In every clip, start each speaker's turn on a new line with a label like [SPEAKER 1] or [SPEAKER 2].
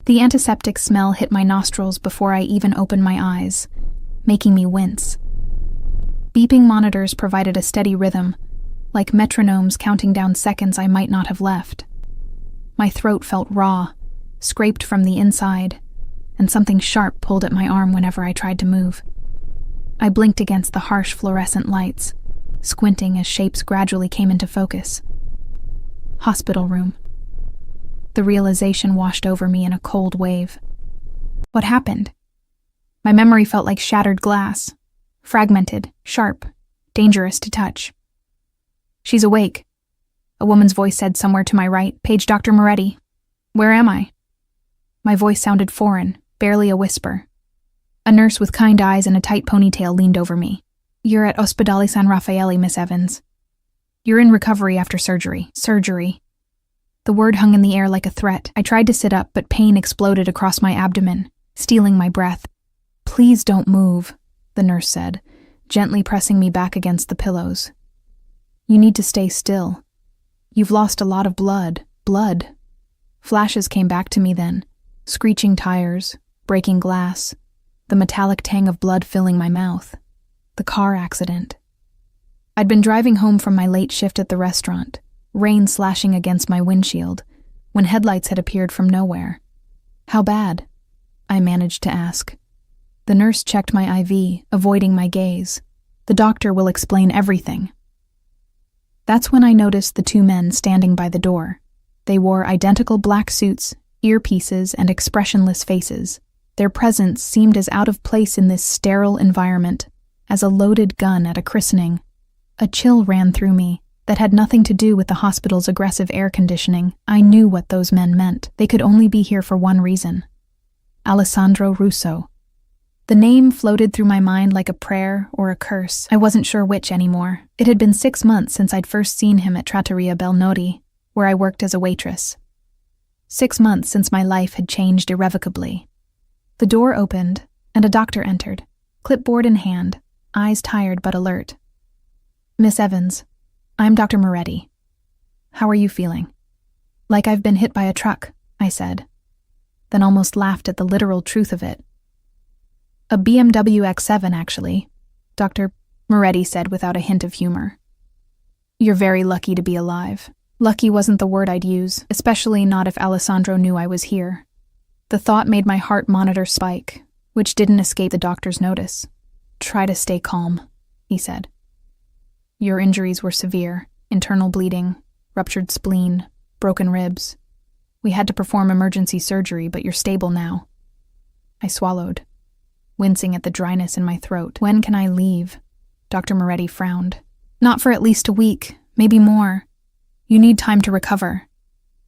[SPEAKER 1] The antiseptic smell hit my nostrils before I even opened my eyes, making me wince. Beeping monitors provided a steady rhythm, like metronomes counting down seconds I might not have left. My throat felt raw, scraped from the inside, and something sharp pulled at my arm whenever I tried to move. I blinked against the harsh fluorescent lights, squinting as shapes gradually came into focus. Hospital room. The realization washed over me in a cold wave. What happened? My memory felt like shattered glass, fragmented, sharp, dangerous to touch. "She's awake," a woman's voice said somewhere to my right. "Page Dr. Moretti." "Where am I?" My voice sounded foreign, barely a whisper. A nurse with kind eyes and a tight ponytail leaned over me. "You're at Ospedale San Raffaele, Miss Evans. You're in recovery after surgery." Surgery. The word hung in the air like a threat. I tried to sit up, but pain exploded across my abdomen, stealing my breath. "Please don't move," the nurse said, gently pressing me back against the pillows. "You need to stay still. You've lost a lot of blood." Blood. Flashes came back to me then. Screeching tires, breaking glass, the metallic tang of blood filling my mouth. The car accident. I'd been driving home from my late shift at the restaurant, rain slashing against my windshield, when headlights had appeared from nowhere. "How bad?" I managed to ask. The nurse checked my IV, avoiding my gaze. "The doctor will explain everything." That's when I noticed the two men standing by the door. They wore identical black suits, earpieces, and expressionless faces. Their presence seemed as out of place in this sterile environment as a loaded gun at a christening. A chill ran through me that had nothing to do with the hospital's aggressive air conditioning. I knew what those men meant. They could only be here for one reason. Alessandro Russo. The name floated through my mind like a prayer or a curse. I wasn't sure which anymore. It had been 6 months since I'd first seen him at Trattoria Belnoti, where I worked as a waitress. 6 months since my life had changed irrevocably. The door opened, and a doctor entered, clipboard in hand, eyes tired but alert. "Miss Evans, I'm Dr. Moretti. How are you feeling?" "Like I've been hit by a truck," I said, then almost laughed at the literal truth of it. "A BMW X7, actually," Dr. Moretti said without a hint of humor. "You're very lucky to be alive." Lucky wasn't the word I'd use, especially not if Alessandro knew I was here. The thought made my heart monitor spike, which didn't escape the doctor's notice. "Try to stay calm," he said. "Your injuries were severe: internal bleeding, ruptured spleen, broken ribs. We had to perform emergency surgery, but you're stable now." I swallowed, wincing at the dryness in my throat. "When can I leave?" Dr. Moretti frowned. "Not for at least a week, maybe more. You need time to recover."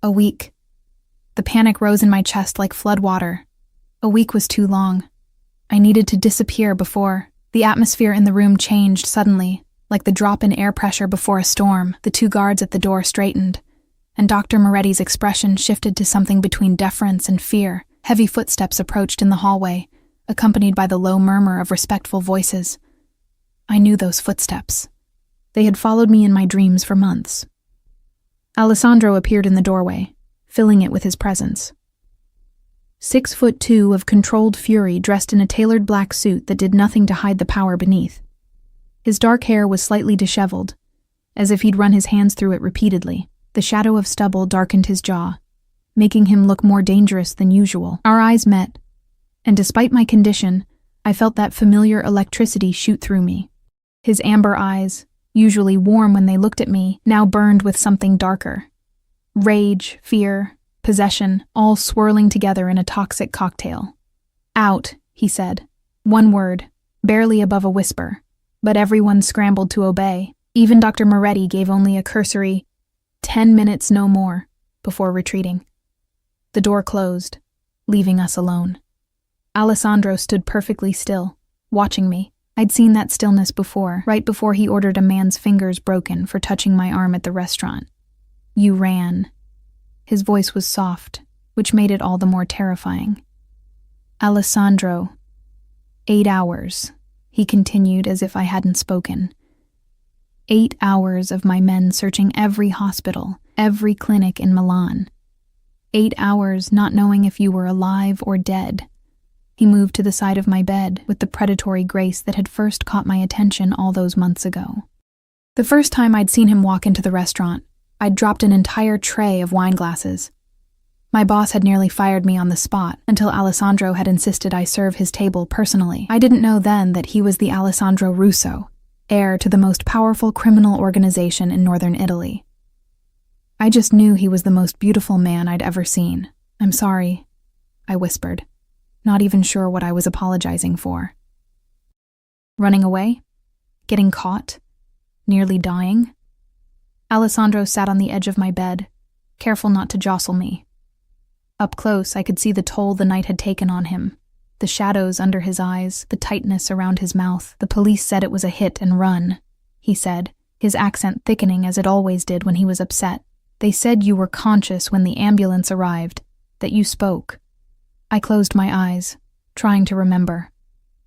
[SPEAKER 1] A week. The panic rose in my chest like flood water. A week was too long. I needed to disappear before. The atmosphere in the room changed suddenly, like the drop in air pressure before a storm. The two guards at the door straightened, and Dr. Moretti's expression shifted to something between deference and fear. Heavy footsteps approached in the hallway, accompanied by the low murmur of respectful voices. I knew those footsteps. They had followed me in my dreams for months. Alessandro appeared in the doorway, filling it with his presence. 6'2" of controlled fury, dressed in a tailored black suit that did nothing to hide the power beneath. His dark hair was slightly disheveled, as if he'd run his hands through it repeatedly. The shadow of stubble darkened his jaw, making him look more dangerous than usual. Our eyes met, and despite my condition, I felt that familiar electricity shoot through me. His amber eyes, usually warm when they looked at me, now burned with something darker. Rage, fear, possession, all swirling together in a toxic cocktail. "Out," he said. One word, barely above a whisper, but everyone scrambled to obey. Even Dr. Moretti gave only a cursory 10 minutes, no more, before retreating. The door closed, leaving us alone. Alessandro stood perfectly still, watching me. I'd seen that stillness before, right before he ordered a man's fingers broken for touching my arm at the restaurant. "You ran." His voice was soft, which made it all the more terrifying. "Alessandro, 8 hours," he continued as if I hadn't spoken. 8 hours of my men searching every hospital, every clinic in Milan. 8 hours not knowing if you were alive or dead. He moved to the side of my bed with the predatory grace that had first caught my attention all those months ago. The first time I'd seen him walk into the restaurant, I'd dropped an entire tray of wine glasses. My boss had nearly fired me on the spot until Alessandro had insisted I serve his table personally. I didn't know then that he was the Alessandro Russo, heir to the most powerful criminal organization in northern Italy. I just knew he was the most beautiful man I'd ever seen. "I'm sorry," I whispered, not even sure what I was apologizing for. Running away? Getting caught? Nearly dying? Alessandro sat on the edge of my bed, careful not to jostle me. Up close, I could see the toll the night had taken on him. The shadows under his eyes, the tightness around his mouth. "The police said it was a hit and run," he said, his accent thickening as it always did when he was upset. "They said you were conscious when the ambulance arrived, that you spoke." I closed my eyes, trying to remember.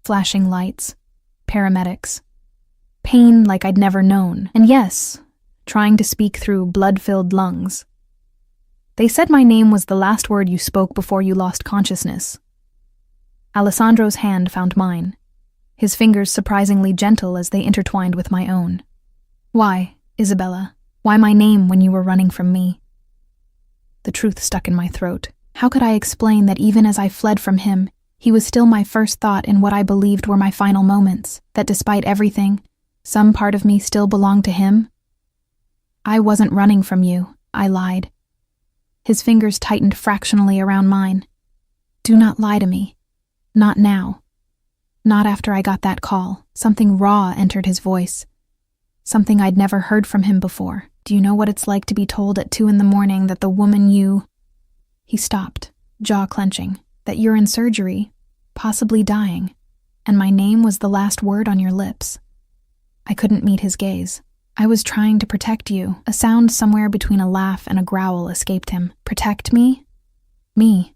[SPEAKER 1] Flashing lights, paramedics, pain like I'd never known, and yes, trying to speak through blood-filled lungs. "They said my name was the last word you spoke before you lost consciousness." Alessandro's hand found mine, his fingers surprisingly gentle as they intertwined with my own. "Why, Isabella? Why my name when you were running from me?" The truth stuck in my throat. How could I explain that even as I fled from him, he was still my first thought in what I believed were my final moments, that despite everything, some part of me still belonged to him? "I wasn't running from you," I lied. His fingers tightened fractionally around mine. "Do not lie to me. Not now. Not after I got that call." Something raw entered his voice. Something I'd never heard from him before. "Do you know what it's like to be told at 2 a.m. that the woman you—" He stopped, jaw clenching. "That you're in surgery, possibly dying, and my name was the last word on your lips." I couldn't meet his gaze. "I was trying to protect you." A sound somewhere between a laugh and a growl escaped him. "Protect me?" "Me."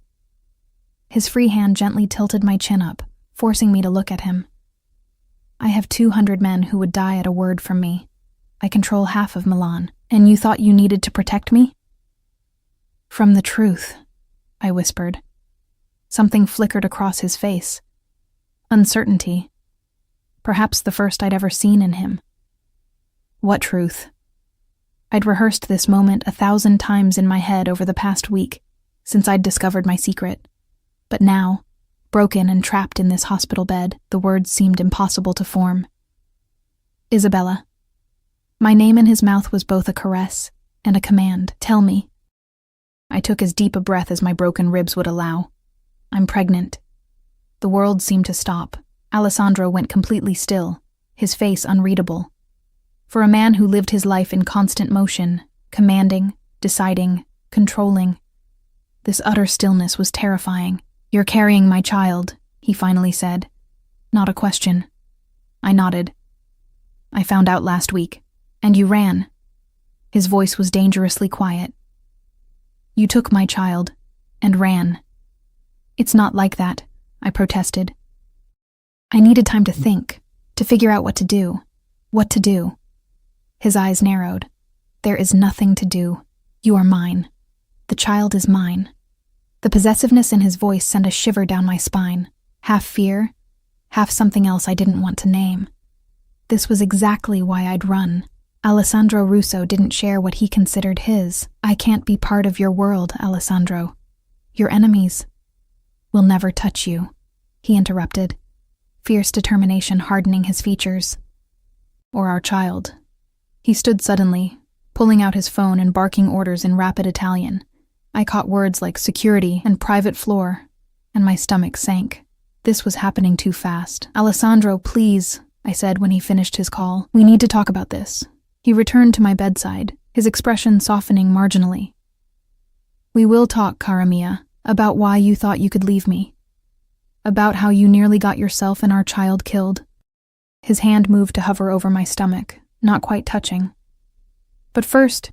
[SPEAKER 1] His free hand gently tilted my chin up, forcing me to look at him. "I have 200 men who would die at a word from me. I control half of Milan, and you thought you needed to protect me?" "From the truth," I whispered. Something flickered across his face. Uncertainty. Perhaps the first I'd ever seen in him. What truth? I'd rehearsed this moment 1,000 times in my head over the past week, since I'd discovered my secret. But now, broken and trapped in this hospital bed, the words seemed impossible to form. "Isabella." My name in his mouth was both a caress and a command. "Tell me." I took as deep a breath as my broken ribs would allow. "I'm pregnant." The world seemed to stop. Alessandro went completely still, his face unreadable. For a man who lived his life in constant motion, commanding, deciding, controlling, this utter stillness was terrifying. "You're carrying my child," he finally said. Not a question. I nodded. "I found out last week. And you ran." His voice was dangerously quiet. "You took my child, and ran." "It's not like that," I protested. "I needed time to think, to figure out what to do. What to do." His eyes narrowed. "There is nothing to do. You are mine. The child is mine." The possessiveness in his voice sent a shiver down my spine, half fear, half something else I didn't want to name. This was exactly why I'd run. Alessandro Russo didn't share what he considered his. "I can't be part of your world, Alessandro. Your enemies will never touch you," he interrupted, fierce determination hardening his features. "Or our child." He stood suddenly, pulling out his phone and barking orders in rapid Italian. I caught words like security and private floor, and my stomach sank. This was happening too fast. "Alessandro, please," I said when he finished his call. "We need to talk about this." He returned to my bedside, his expression softening marginally. "We will talk, cara mia, about why you thought you could leave me. About how you nearly got yourself and our child killed." His hand moved to hover over my stomach, not quite touching. "But first,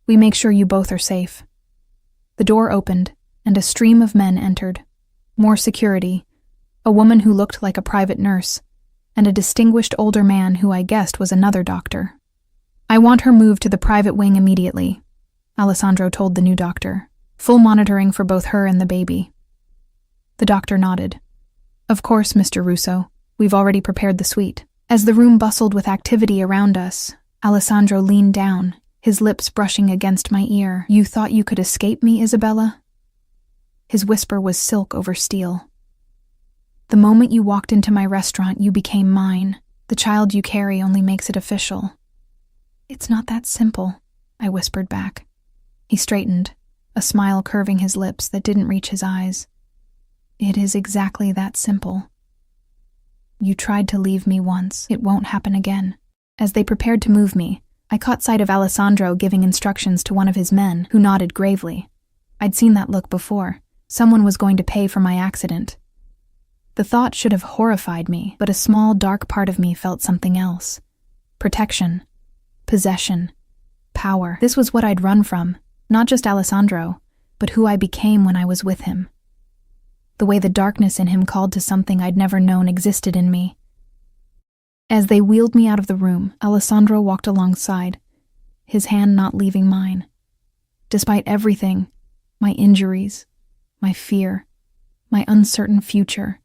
[SPEAKER 1] we make sure you both are safe." The door opened, and a stream of men entered. More security, a woman who looked like a private nurse, and a distinguished older man who I guessed was another doctor. "I want her moved to the private wing immediately," Alessandro told the new doctor, Full monitoring for both her and the baby. The doctor nodded. Of course, Mr. Russo. We've already prepared the suite. As the room bustled with activity around us, Alessandro leaned down, his lips brushing against my ear. You thought you could escape me, Isabella? His whisper was silk over steel. The moment you walked into my restaurant, you became mine. The child you carry only makes it official. It's not that simple, I whispered back. He straightened, a smile curving his lips that didn't reach his eyes. It is exactly that simple. You tried to leave me once. It won't happen again. As they prepared to move me, I caught sight of Alessandro giving instructions to one of his men, who nodded gravely. I'd seen that look before. Someone was going to pay for my accident. The thought should have horrified me, but a small, dark part of me felt something else. Protection. Possession. Power. This was what I'd run from, not just Alessandro, but who I became when I was with him. The way the darkness in him called to something I'd never known existed in me. As they wheeled me out of the room, Alessandro walked alongside, his hand not leaving mine. Despite everything, my injuries, my fear, my uncertain future,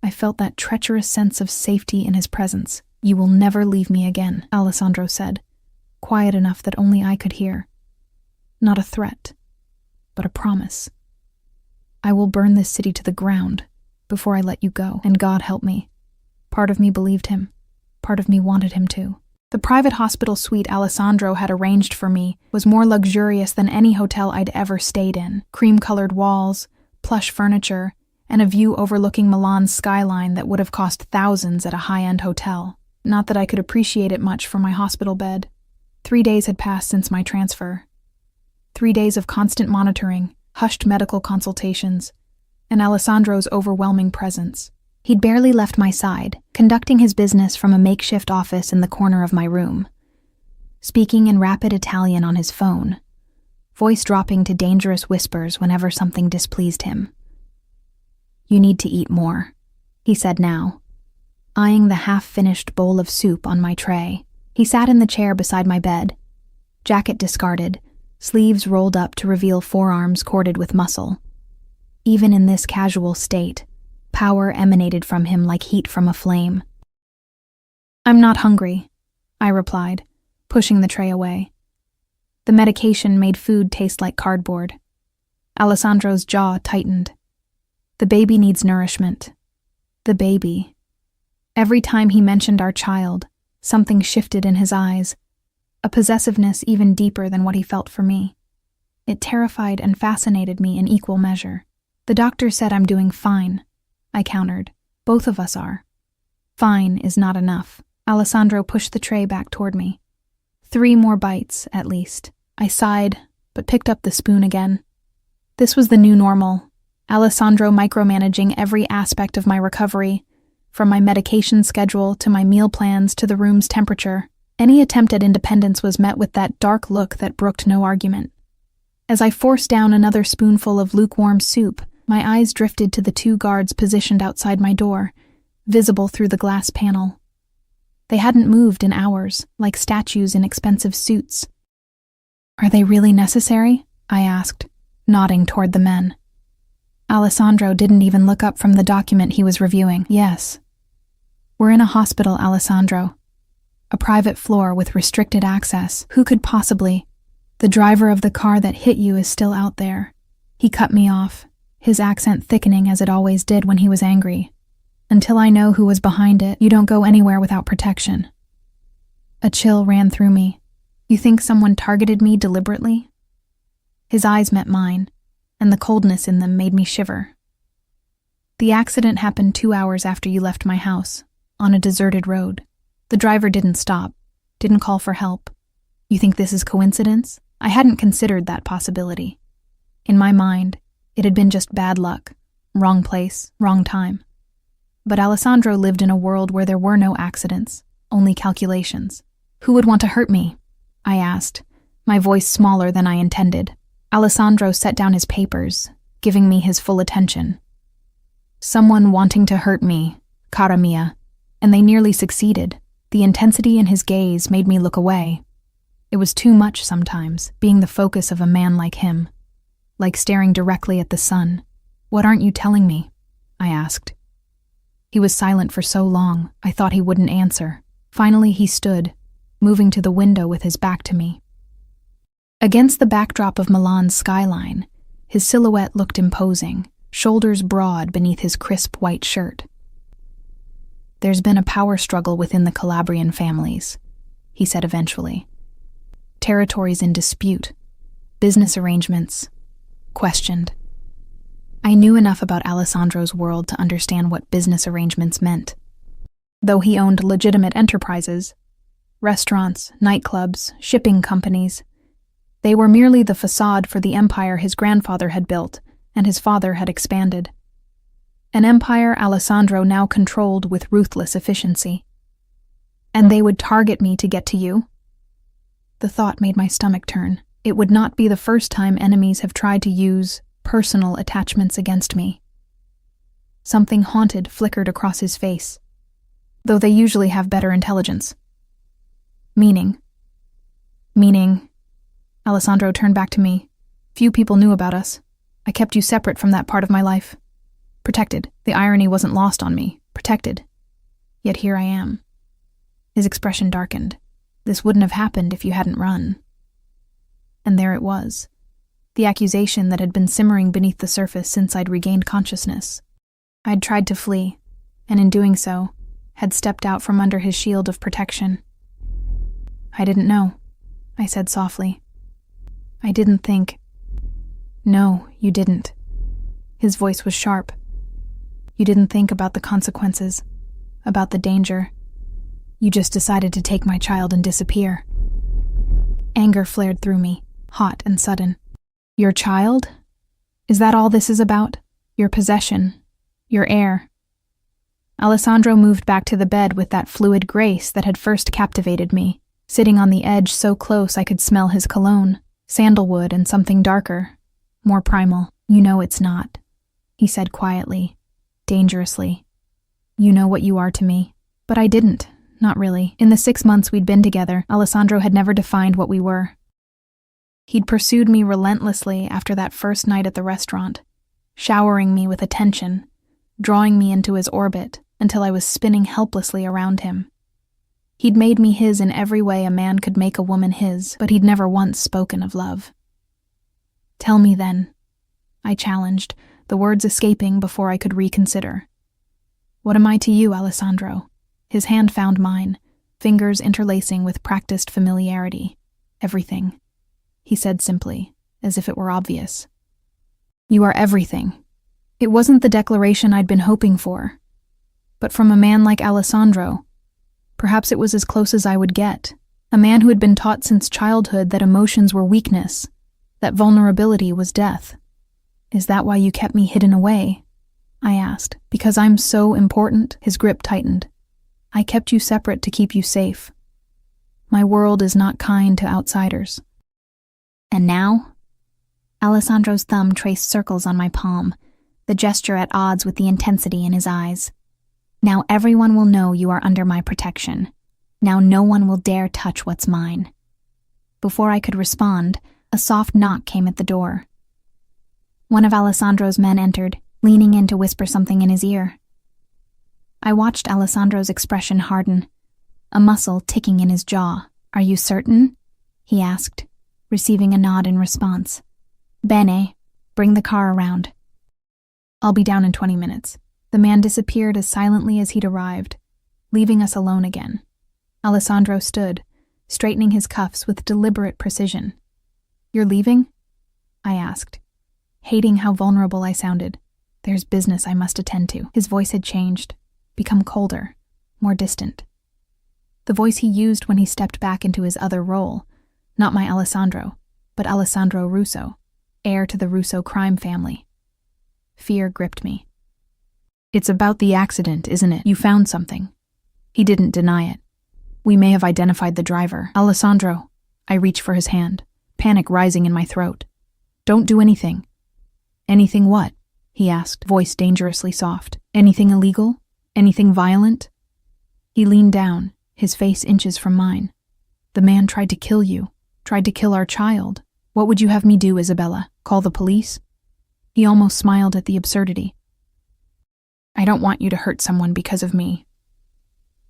[SPEAKER 1] I felt that treacherous sense of safety in his presence. You will never leave me again, Alessandro said, quiet enough that only I could hear. Not a threat, but a promise. I will burn this city to the ground before I let you go, and God help me. Part of me believed him. Part of me wanted him to. The private hospital suite Alessandro had arranged for me was more luxurious than any hotel I'd ever stayed in. Cream-colored walls, plush furniture, and a view overlooking Milan's skyline that would have cost thousands at a high-end hotel. Not that I could appreciate it much for my hospital bed. 3 days had passed since my transfer. 3 days of constant monitoring, hushed medical consultations, and Alessandro's overwhelming presence. He'd barely left my side, conducting his business from a makeshift office in the corner of my room, speaking in rapid Italian on his phone, voice dropping to dangerous whispers whenever something displeased him. You need to eat more, he said now, eyeing the half-finished bowl of soup on my tray. He sat in the chair beside my bed, jacket discarded, sleeves rolled up to reveal forearms corded with muscle. Even in this casual state, power emanated from him like heat from a flame. I'm not hungry, I replied, pushing the tray away. The medication made food taste like cardboard. Alessandro's jaw tightened. The baby needs nourishment. The baby. Every time he mentioned our child, something shifted in his eyes, a possessiveness even deeper than what he felt for me. It terrified and fascinated me in equal measure. The doctor said I'm doing fine, I countered. Both of us are. Fine is not enough. Alessandro pushed the tray back toward me. 3 more bites, at least. I sighed, but picked up the spoon again. This was the new normal. Alessandro micromanaging every aspect of my recovery, from my medication schedule to my meal plans to the room's temperature. Any attempt at independence was met with that dark look that brooked no argument. As I forced down another spoonful of lukewarm soup, my eyes drifted to the 2 guards positioned outside my door, visible through the glass panel. They hadn't moved in hours, like statues in expensive suits. Are they really necessary? I asked, nodding toward the men. Alessandro didn't even look up from the document he was reviewing. Yes. We're in a hospital, Alessandro. A private floor with restricted access. Who could possibly? The driver of the car that hit you is still out there. He cut me off, his accent thickening as it always did when he was angry. Until I know who was behind it, you don't go anywhere without protection. A chill ran through me. You think someone targeted me deliberately? His eyes met mine, and the coldness in them made me shiver. The accident happened 2 hours after you left my house, on a deserted road. The driver didn't stop, didn't call for help. You think this is coincidence? I hadn't considered that possibility. In my mind, it had been just bad luck, wrong place, wrong time. But Alessandro lived in a world where there were no accidents, only calculations. Who would want to hurt me? I asked, my voice smaller than I intended. Alessandro set down his papers, giving me his full attention. Someone wanting to hurt me, cara mia, and they nearly succeeded. The intensity in his gaze made me look away. It was too much sometimes, being the focus of a man like him. like staring directly at the sun. "What aren't you telling me?" I asked. He was silent for so long, I thought he wouldn't answer. Finally, he stood, moving to the window with his back to me. Against the backdrop of Milan's skyline, his silhouette looked imposing, shoulders broad beneath his crisp white shirt. "There's been a power struggle within the Calabrian families," he said eventually. "Territories in dispute, business arrangements questioned." I knew enough about Alessandro's world to understand what business arrangements meant. Though he owned legitimate enterprises, restaurants, nightclubs, shipping companies, they were merely the facade for the empire his grandfather had built and his father had expanded. An empire Alessandro now controlled with ruthless efficiency. And they would target me to get to you? The thought made my stomach turn. It would not be the first time enemies have tried to use personal attachments against me. Something haunted flickered across his face, though they usually have better intelligence. Meaning, Alessandro turned back to me. "Few people knew about us. I kept you separate from that part of my life. Protected. The irony wasn't lost on me. Protected. Yet here I am." His expression darkened. "This wouldn't have happened if you hadn't run." And there it was. The accusation that had been simmering beneath the surface since I'd regained consciousness. I'd tried to flee, and in doing so, had stepped out from under his shield of protection. "I didn't know," I said softly. "I didn't think." "No, you didn't." His voice was sharp. "You didn't think about the consequences, about the danger. You just decided to take my child and disappear." Anger flared through me, hot and sudden. "Your child? Is that all this is about? Your possession? Your heir?" Alessandro moved back to the bed with that fluid grace that had first captivated me, sitting on the edge so close I could smell his cologne, sandalwood and something darker, more primal. "You know it's not," he said quietly, dangerously. "You know what you are to me." But I didn't, not really. In the 6 months we'd been together, Alessandro had never defined what we were. He'd pursued me relentlessly after that first night at the restaurant, showering me with attention, drawing me into his orbit until I was spinning helplessly around him. He'd made me his in every way a man could make a woman his, but he'd never once spoken of love. "Tell me then," I challenged, the words escaping before I could reconsider. "What am I to you, Alessandro?" His hand found mine, fingers interlacing with practiced familiarity. "Everything," he said simply, as if it were obvious. "You are everything." It wasn't the declaration I'd been hoping for, but from a man like Alessandro, perhaps it was as close as I would get. A man who had been taught since childhood that emotions were weakness, that vulnerability was death. "Is that why you kept me hidden away?" I asked. "Because I'm so important?" His grip tightened. "I kept you separate to keep you safe. My world is not kind to outsiders." "And now?" Alessandro's thumb traced circles on my palm, the gesture at odds with the intensity in his eyes. "Now everyone will know you are under my protection. Now no one will dare touch what's mine." Before I could respond, a soft knock came at the door. One of Alessandro's men entered, leaning in to whisper something in his ear. I watched Alessandro's expression harden, a muscle ticking in his jaw. "Are you certain?" he asked, receiving a nod in response. "Bene, bring the car around." "I'll be down in 20 minutes. The man disappeared as silently as he'd arrived, leaving us alone again. Alessandro stood, straightening his cuffs with deliberate precision. "You're leaving?" I asked, hating how vulnerable I sounded. "There's business I must attend to." His voice had changed, become colder, more distant. The voice he used when he stepped back into his other role, not my Alessandro, but Alessandro Russo, heir to the Russo crime family. Fear gripped me. "It's about the accident, isn't it? You found something." He didn't deny it. "We may have identified the driver." "Alessandro," I reached for his hand, panic rising in my throat. "Don't do anything." "Anything what?" he asked, voice dangerously soft. "Anything illegal? Anything violent?" He leaned down, his face inches from mine. "The man tried to kill you, tried to kill our child." What would you have me do, Isabella? Call the police? He almost smiled at the absurdity. I don't want you to hurt someone because of me.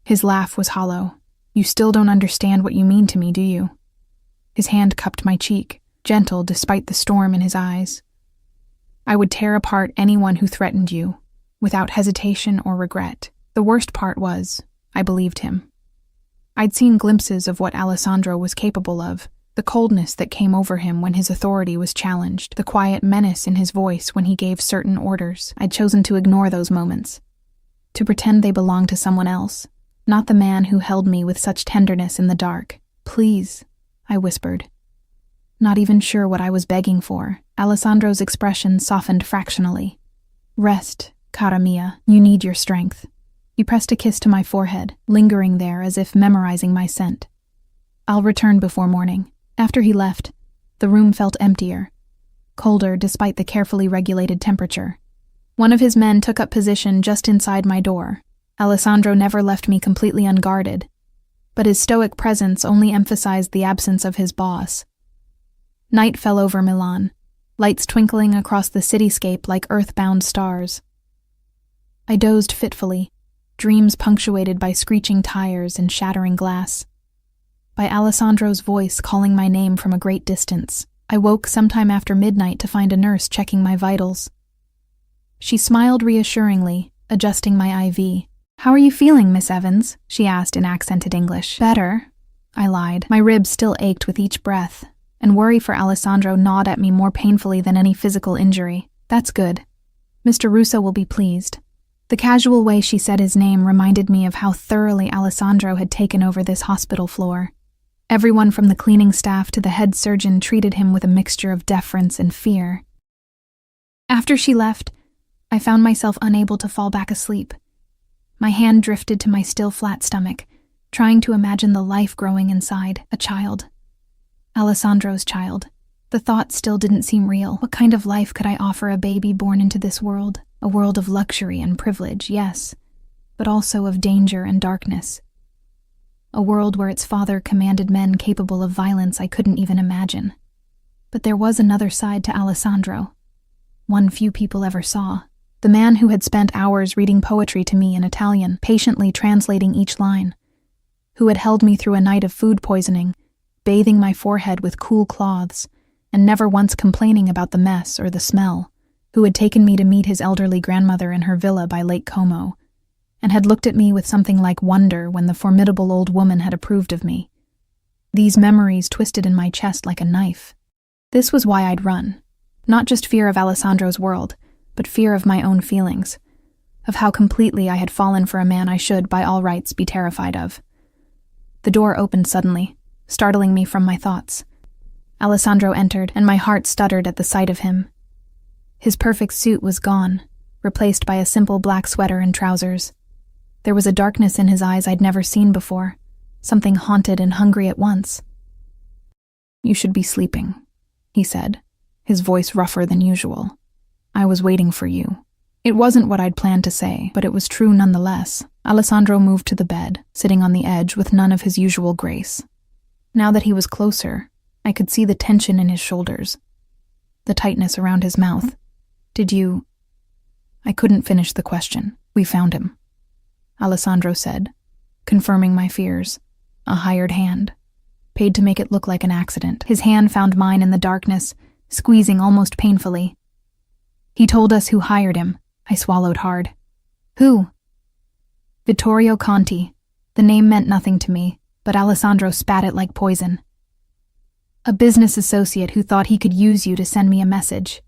[SPEAKER 1] His laugh was hollow. You still don't understand what you mean to me, do you? His hand cupped my cheek, gentle despite the storm in his eyes. I would tear apart anyone who threatened you, without hesitation or regret. The worst part was, I believed him. I'd seen glimpses of what Alessandro was capable of, the coldness that came over him when his authority was challenged, the quiet menace in his voice when he gave certain orders. I'd chosen to ignore those moments, to pretend they belonged to someone else, not the man who held me with such tenderness in the dark. Please, I whispered. Not even sure what I was begging for, Alessandro's expression softened fractionally. Rest, cara mia, you need your strength. He pressed a kiss to my forehead, lingering there as if memorizing my scent. I'll return before morning. After he left, the room felt emptier, colder despite the carefully regulated temperature. One of his men took up position just inside my door. Alessandro never left me completely unguarded, but his stoic presence only emphasized the absence of his boss. Night fell over Milan, lights twinkling across the cityscape like earthbound stars. I dozed fitfully, dreams punctuated by screeching tires and shattering glass. By Alessandro's voice calling my name from a great distance. I woke sometime after midnight to find a nurse checking my vitals. She smiled reassuringly, adjusting my IV. How are you feeling, Miss Evans? She asked in accented English. Better, I lied. My ribs still ached with each breath, and worry for Alessandro gnawed at me more painfully than any physical injury. That's good. Mr. Russo will be pleased. The casual way she said his name reminded me of how thoroughly Alessandro had taken over this hospital floor. Everyone from the cleaning staff to the head surgeon treated him with a mixture of deference and fear. After she left, I found myself unable to fall back asleep. My hand drifted to my still flat stomach, trying to imagine the life growing inside, a child. Alessandro's child. The thought still didn't seem real. What kind of life could I offer a baby born into this world? A world of luxury and privilege, yes, but also of danger and darkness. A world where its father commanded men capable of violence I couldn't even imagine. But there was another side to Alessandro, one few people ever saw. The man who had spent hours reading poetry to me in Italian, patiently translating each line, who had held me through a night of food poisoning, bathing my forehead with cool cloths, and never once complaining about the mess or the smell, who had taken me to meet his elderly grandmother in her villa by Lake Como, and had looked at me with something like wonder when the formidable old woman had approved of me. These memories twisted in my chest like a knife. This was why I'd run. Not just fear of Alessandro's world, but fear of my own feelings, of how completely I had fallen for a man I should, by all rights, be terrified of. The door opened suddenly, startling me from my thoughts. Alessandro entered, and my heart stuttered at the sight of him. His perfect suit was gone, replaced by a simple black sweater and trousers. There was a darkness in his eyes I'd never seen before, something haunted and hungry at once. You should be sleeping, he said, his voice rougher than usual. I was waiting for you. It wasn't what I'd planned to say, but it was true nonetheless. Alessandro moved to the bed, sitting on the edge with none of his usual grace. Now that he was closer, I could see the tension in his shoulders, the tightness around his mouth. Did you... I couldn't finish the question. We found him, Alessandro said, confirming my fears. A hired hand, paid to make it look like an accident. His hand found mine in the darkness, squeezing almost painfully. He told us who hired him. I swallowed hard. Who? Vittorio Conti. The name meant nothing to me, but Alessandro spat it like poison. A business associate who thought he could use you to send me a message.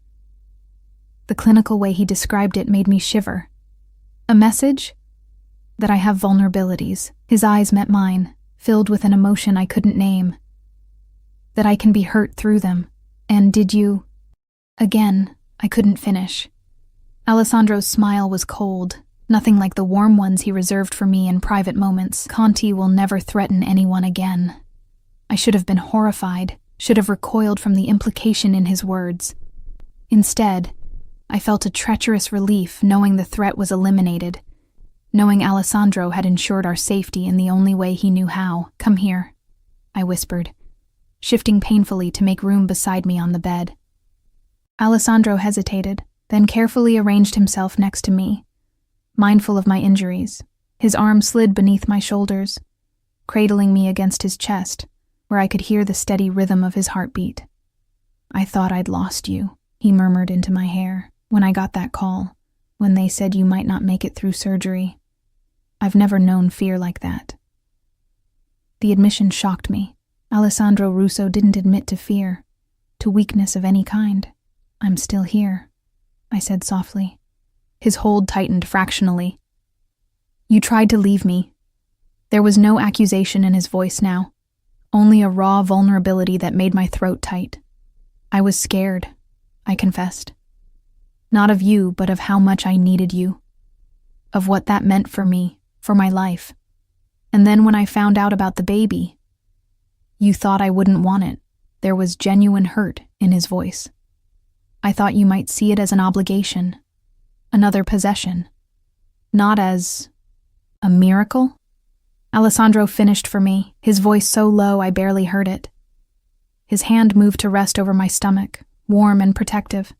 [SPEAKER 1] The clinical way he described it made me shiver. A message? That I have vulnerabilities. His eyes met mine, filled with an emotion I couldn't name. That I can be hurt through them. And did you... Again, I couldn't finish. Alessandro's smile was cold, nothing like the warm ones he reserved for me in private moments. Conti will never threaten anyone again. I should have been horrified, should have recoiled from the implication in his words. Instead, I felt a treacherous relief knowing the threat was eliminated, knowing Alessandro had ensured our safety in the only way he knew how. Come here, I whispered. shifting painfully to make room beside me on the bed. Alessandro hesitated, then carefully arranged himself next to me. Mindful of my injuries, his arm slid beneath my shoulders, cradling me against his chest, where I could hear the steady rhythm of his heartbeat. "I thought I'd lost you," he murmured into my hair, "when I got that call, when they said you might not make it through surgery. I've never known fear like that." The admission shocked me. Alessandro Russo didn't admit to fear, to weakness of any kind. "I'm still here," I said softly. His hold tightened fractionally. "You tried to leave me." There was no accusation in his voice now, only a raw vulnerability that made my throat tight. "I was scared," I confessed. "Not of you, but of how much I needed you. Of what that meant for me, for my life. And then when I found out about the baby, you thought I wouldn't want it." There was genuine hurt in his voice. "I thought you might see it as an obligation, another possession, not as a miracle." Alessandro finished for me, his voice so low I barely heard it. His hand moved to rest over my stomach, warm and protective.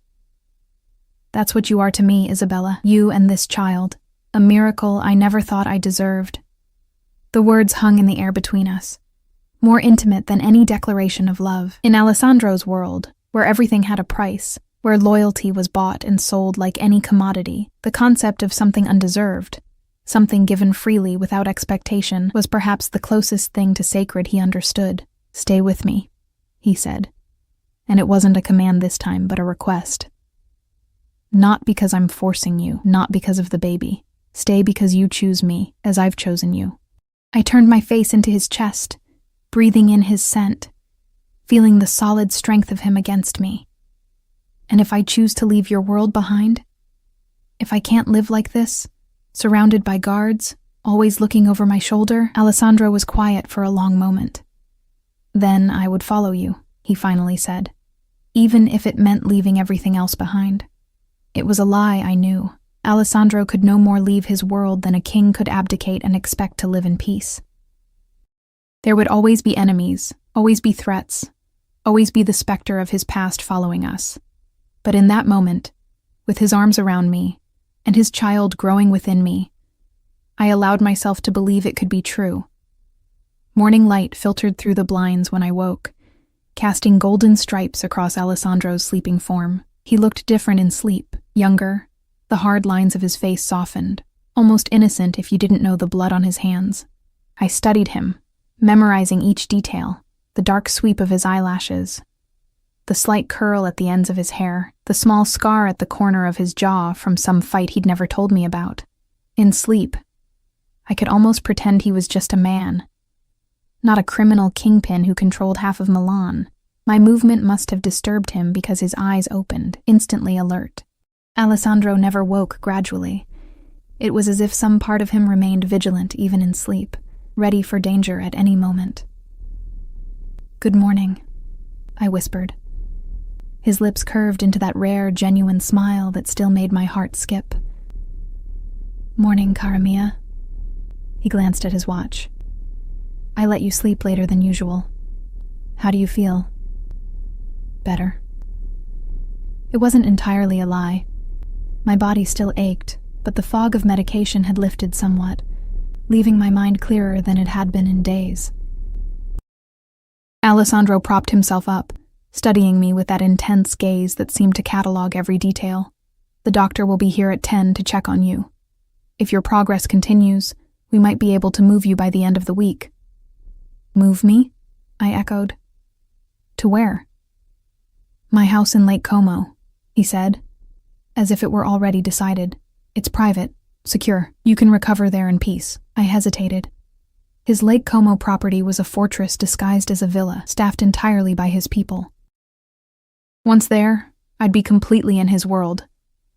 [SPEAKER 1] "That's what you are to me, Isabella, you and this child, a miracle I never thought I deserved." The words hung in the air between us, more intimate than any declaration of love. In Alessandro's world, where everything had a price, where loyalty was bought and sold like any commodity, the concept of something undeserved, something given freely without expectation, was perhaps the closest thing to sacred he understood. "Stay with me," he said. And it wasn't a command this time, but a request. "Not because I'm forcing you, not because of the baby. Stay because you choose me, as I've chosen you." I turned my face into his chest, breathing in his scent, feeling the solid strength of him against me. "And if I choose to leave your world behind? If I can't live like this, surrounded by guards, always looking over my shoulder?" Alessandro was quiet for a long moment. "Then I would follow you," he finally said, "even if it meant leaving everything else behind." It was a lie, I knew. Alessandro could no more leave his world than a king could abdicate and expect to live in peace. There would always be enemies, always be threats, always be the specter of his past following us. But in that moment, with his arms around me, and his child growing within me, I allowed myself to believe it could be true. Morning light filtered through the blinds when I woke, casting golden stripes across Alessandro's sleeping form. He looked different in sleep, younger. The hard lines of his face softened, almost innocent if you didn't know the blood on his hands. I studied him, memorizing each detail, the dark sweep of his eyelashes, the slight curl at the ends of his hair, the small scar at the corner of his jaw from some fight he'd never told me about. In sleep, I could almost pretend he was just a man, not a criminal kingpin who controlled half of Milan. My movement must have disturbed him because his eyes opened, instantly alert. Alessandro never woke gradually. It was as if some part of him remained vigilant even in sleep, ready for danger at any moment. "Good morning," I whispered. His lips curved into that rare, genuine smile that still made my heart skip. "Morning, cara mia." He glanced at his watch. "I let you sleep later than usual. How do you feel?" "Better." It wasn't entirely a lie. My body still ached, but the fog of medication had lifted somewhat, leaving my mind clearer than it had been in days. Alessandro propped himself up, studying me with that intense gaze that seemed to catalog every detail. "The doctor will be here at 10 to check on you. If your progress continues, we might be able to move you by the end of the week." "Move me?" I echoed. "To where?" "My house in Lake Como," he said, as if it were already decided. "It's private, secure. You can recover there in peace." I hesitated. His Lake Como property was a fortress disguised as a villa, staffed entirely by his people. Once there, I'd be completely in his world,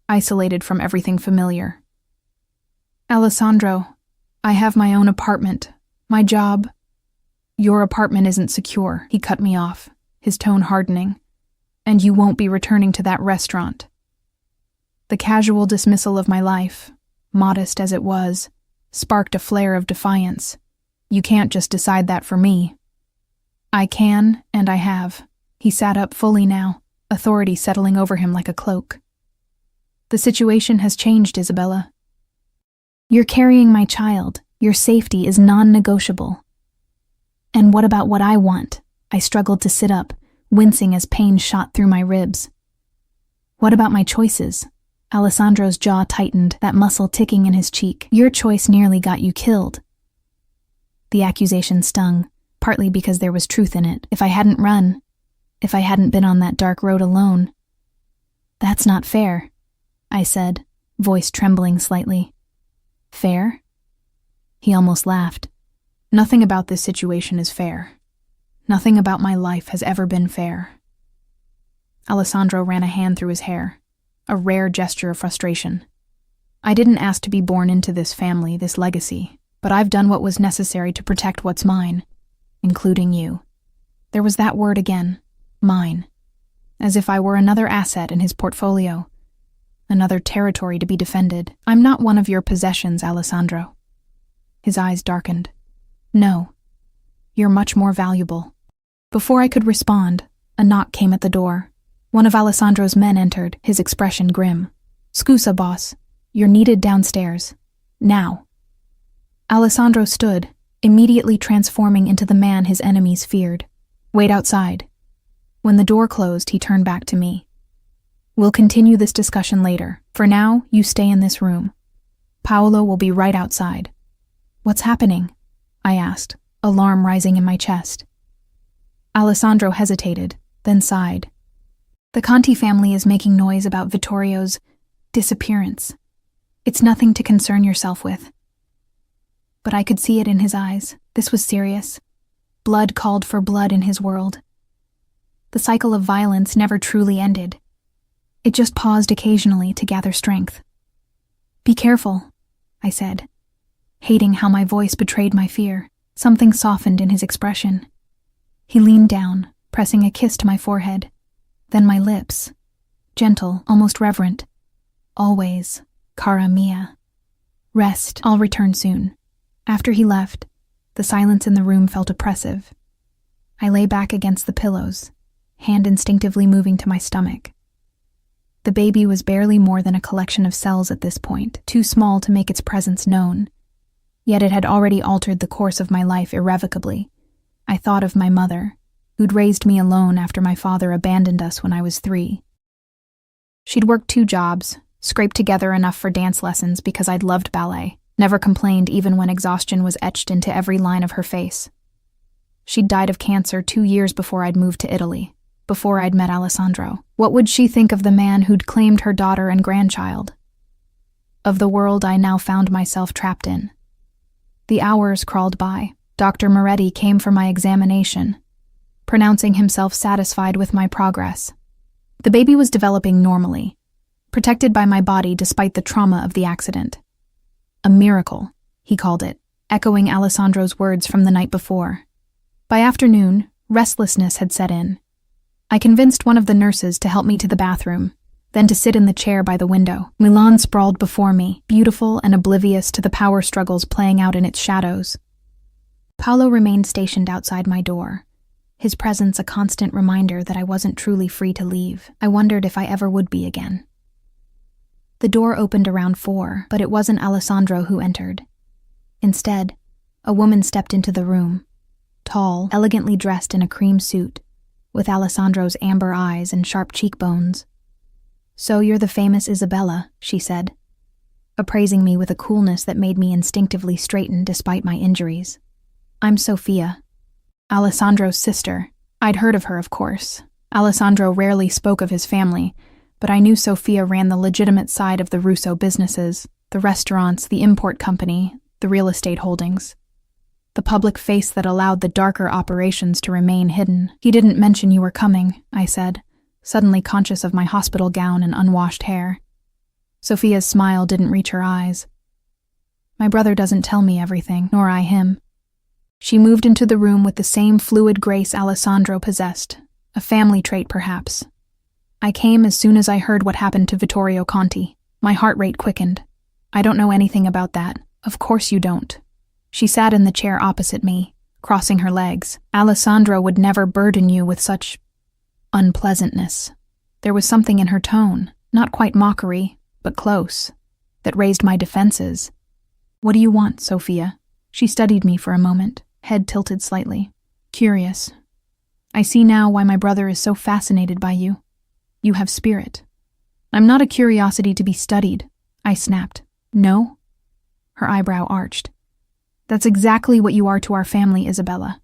[SPEAKER 1] isolated from everything familiar. "Alessandro, I have my own apartment, my job." "Your apartment isn't secure," he cut me off, his tone hardening. "And you won't be returning to that restaurant." The casual dismissal of my life, modest as it was, sparked a flare of defiance. "You can't just decide that for me." I can, and I have. He sat up fully now, authority settling over him like a cloak. The situation has changed, Isabella. You're carrying my child. Your safety is non-negotiable. And what about what I want? I struggled to sit up, wincing as pain shot through my ribs. What about my choices? Alessandro's jaw tightened, that muscle ticking in his cheek. Your choice nearly got you killed. The accusation stung, partly because there was truth in it. If I hadn't run, if I hadn't been on that dark road alone. That's not fair, I said, voice trembling slightly. Fair? He almost laughed. Nothing about this situation is fair. Nothing about my life has ever been fair. Alessandro ran a hand through his hair, a rare gesture of frustration. I didn't ask to be born into this family, this legacy, but I've done what was necessary to protect what's mine, including you. There was that word again, mine, as if I were another asset in his portfolio, another territory to be defended. I'm not one of your possessions, Alessandro. His eyes darkened. No, you're much more valuable. Before I could respond, a knock came at the door. One of Alessandro's men entered, his expression grim. Scusa, boss. You're needed downstairs. Now. Alessandro stood, immediately transforming into the man his enemies feared. Wait outside. When the door closed, he turned back to me. We'll continue this discussion later. For now, you stay in this room. Paolo will be right outside. What's happening? I asked, alarm rising in my chest. Alessandro hesitated, then sighed. The Conti family is making noise about Vittorio's disappearance. It's nothing to concern yourself with. But I could see it in his eyes. This was serious. Blood called for blood in his world. The cycle of violence never truly ended. It just paused occasionally to gather strength. Be careful, I said, hating how my voice betrayed my fear. Something softened in his expression. He leaned down, pressing a kiss to my forehead, then my lips, gentle, almost reverent. Always, cara mia. Rest, I'll return soon. After he left, the silence in the room felt oppressive. I lay back against the pillows, hand instinctively moving to my stomach. The baby was barely more than a collection of cells at this point, too small to make its presence known. Yet it had already altered the course of my life irrevocably. I thought of my mother, who'd raised me alone after my father abandoned us when I was 3. She'd worked 2 jobs, scraped together enough for dance lessons because I'd loved ballet, never complained even when exhaustion was etched into every line of her face. She'd died of cancer 2 years before I'd moved to Italy, before I'd met Alessandro. What would she think of the man who'd claimed her daughter and grandchild? Of the world I now found myself trapped in. The hours crawled by. Dr. Moretti came for my examination, pronouncing himself satisfied with my progress. The baby was developing normally, protected by my body despite the trauma of the accident. A miracle, he called it, echoing Alessandro's words from the night before. By afternoon, restlessness had set in. I convinced one of the nurses to help me to the bathroom, then to sit in the chair by the window. Milan sprawled before me, beautiful and oblivious to the power struggles playing out in its shadows. Paolo remained stationed outside my door, his presence a constant reminder that I wasn't truly free to leave. I wondered if I ever would be again. The door opened around 4, but it wasn't Alessandro who entered. Instead, a woman stepped into the room, tall, elegantly dressed in a cream suit, with Alessandro's amber eyes and sharp cheekbones. So you're the famous Isabella, she said, appraising me with a coolness that made me instinctively straighten despite my injuries. I'm Sofia, Alessandro's sister. I'd heard of her, of course. Alessandro rarely spoke of his family, but I knew Sofia ran the legitimate side of the Russo businesses, the restaurants, the import company, the real estate holdings. The public face that allowed the darker operations to remain hidden. He didn't mention you were coming, I said, suddenly conscious of my hospital gown and unwashed hair. Sofia's smile didn't reach her eyes. My brother doesn't tell me everything, nor I him. She moved into the room with the same fluid grace Alessandro possessed, a family trait perhaps. I came as soon as I heard what happened to Vittorio Conti. My heart rate quickened. I don't know anything about that. Of course you don't. She sat in the chair opposite me, crossing her legs. Alessandro would never burden you with such unpleasantness. There was something in her tone, not quite mockery, but close, that raised my defenses. What do you want, Sophia? She studied me for a moment, head tilted slightly. Curious. I see now why my brother is so fascinated by you. You have spirit. I'm not a curiosity to be studied, I snapped. No? Her eyebrow arched. That's exactly what you are to our family, Isabella.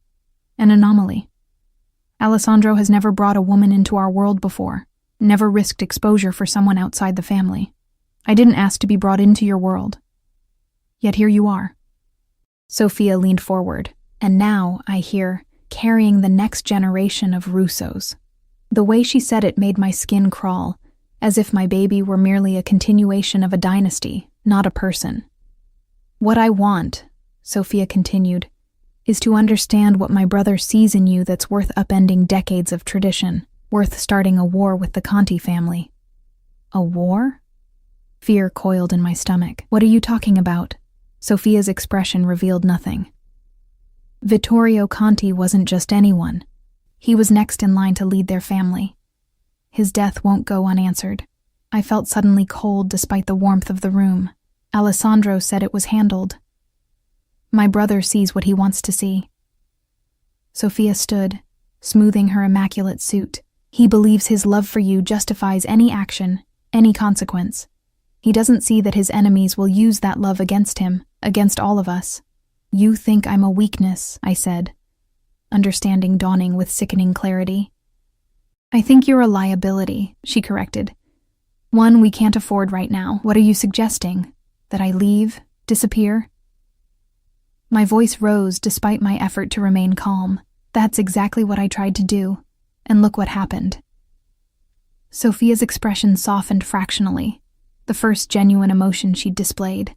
[SPEAKER 1] An anomaly. Alessandro has never brought a woman into our world before, never risked exposure for someone outside the family. I didn't ask to be brought into your world. Yet here you are. Sophia leaned forward, and now, I hear, carrying the next generation of Russos. The way she said it made my skin crawl, as if my baby were merely a continuation of a dynasty, not a person. What I want, Sophia continued, is to understand what my brother sees in you that's worth upending decades of tradition, worth starting a war with the Conti family. A war? Fear coiled in my stomach. What are you talking about? Sophia's expression revealed nothing. Vittorio Conti wasn't just anyone. He was next in line to lead their family. His death won't go unanswered. I felt suddenly cold despite the warmth of the room. Alessandro said it was handled. My brother sees what he wants to see. Sophia stood, smoothing her immaculate suit. He believes his love for you justifies any action, any consequence. He doesn't see that his enemies will use that love against him, against all of us. You think I'm a weakness, I said, understanding dawning with sickening clarity. I think you're a liability, she corrected. One we can't afford right now. What are you suggesting? That I leave? Disappear? My voice rose despite my effort to remain calm. That's exactly what I tried to do. And look what happened. Sophia's expression softened fractionally, the first genuine emotion she'd displayed.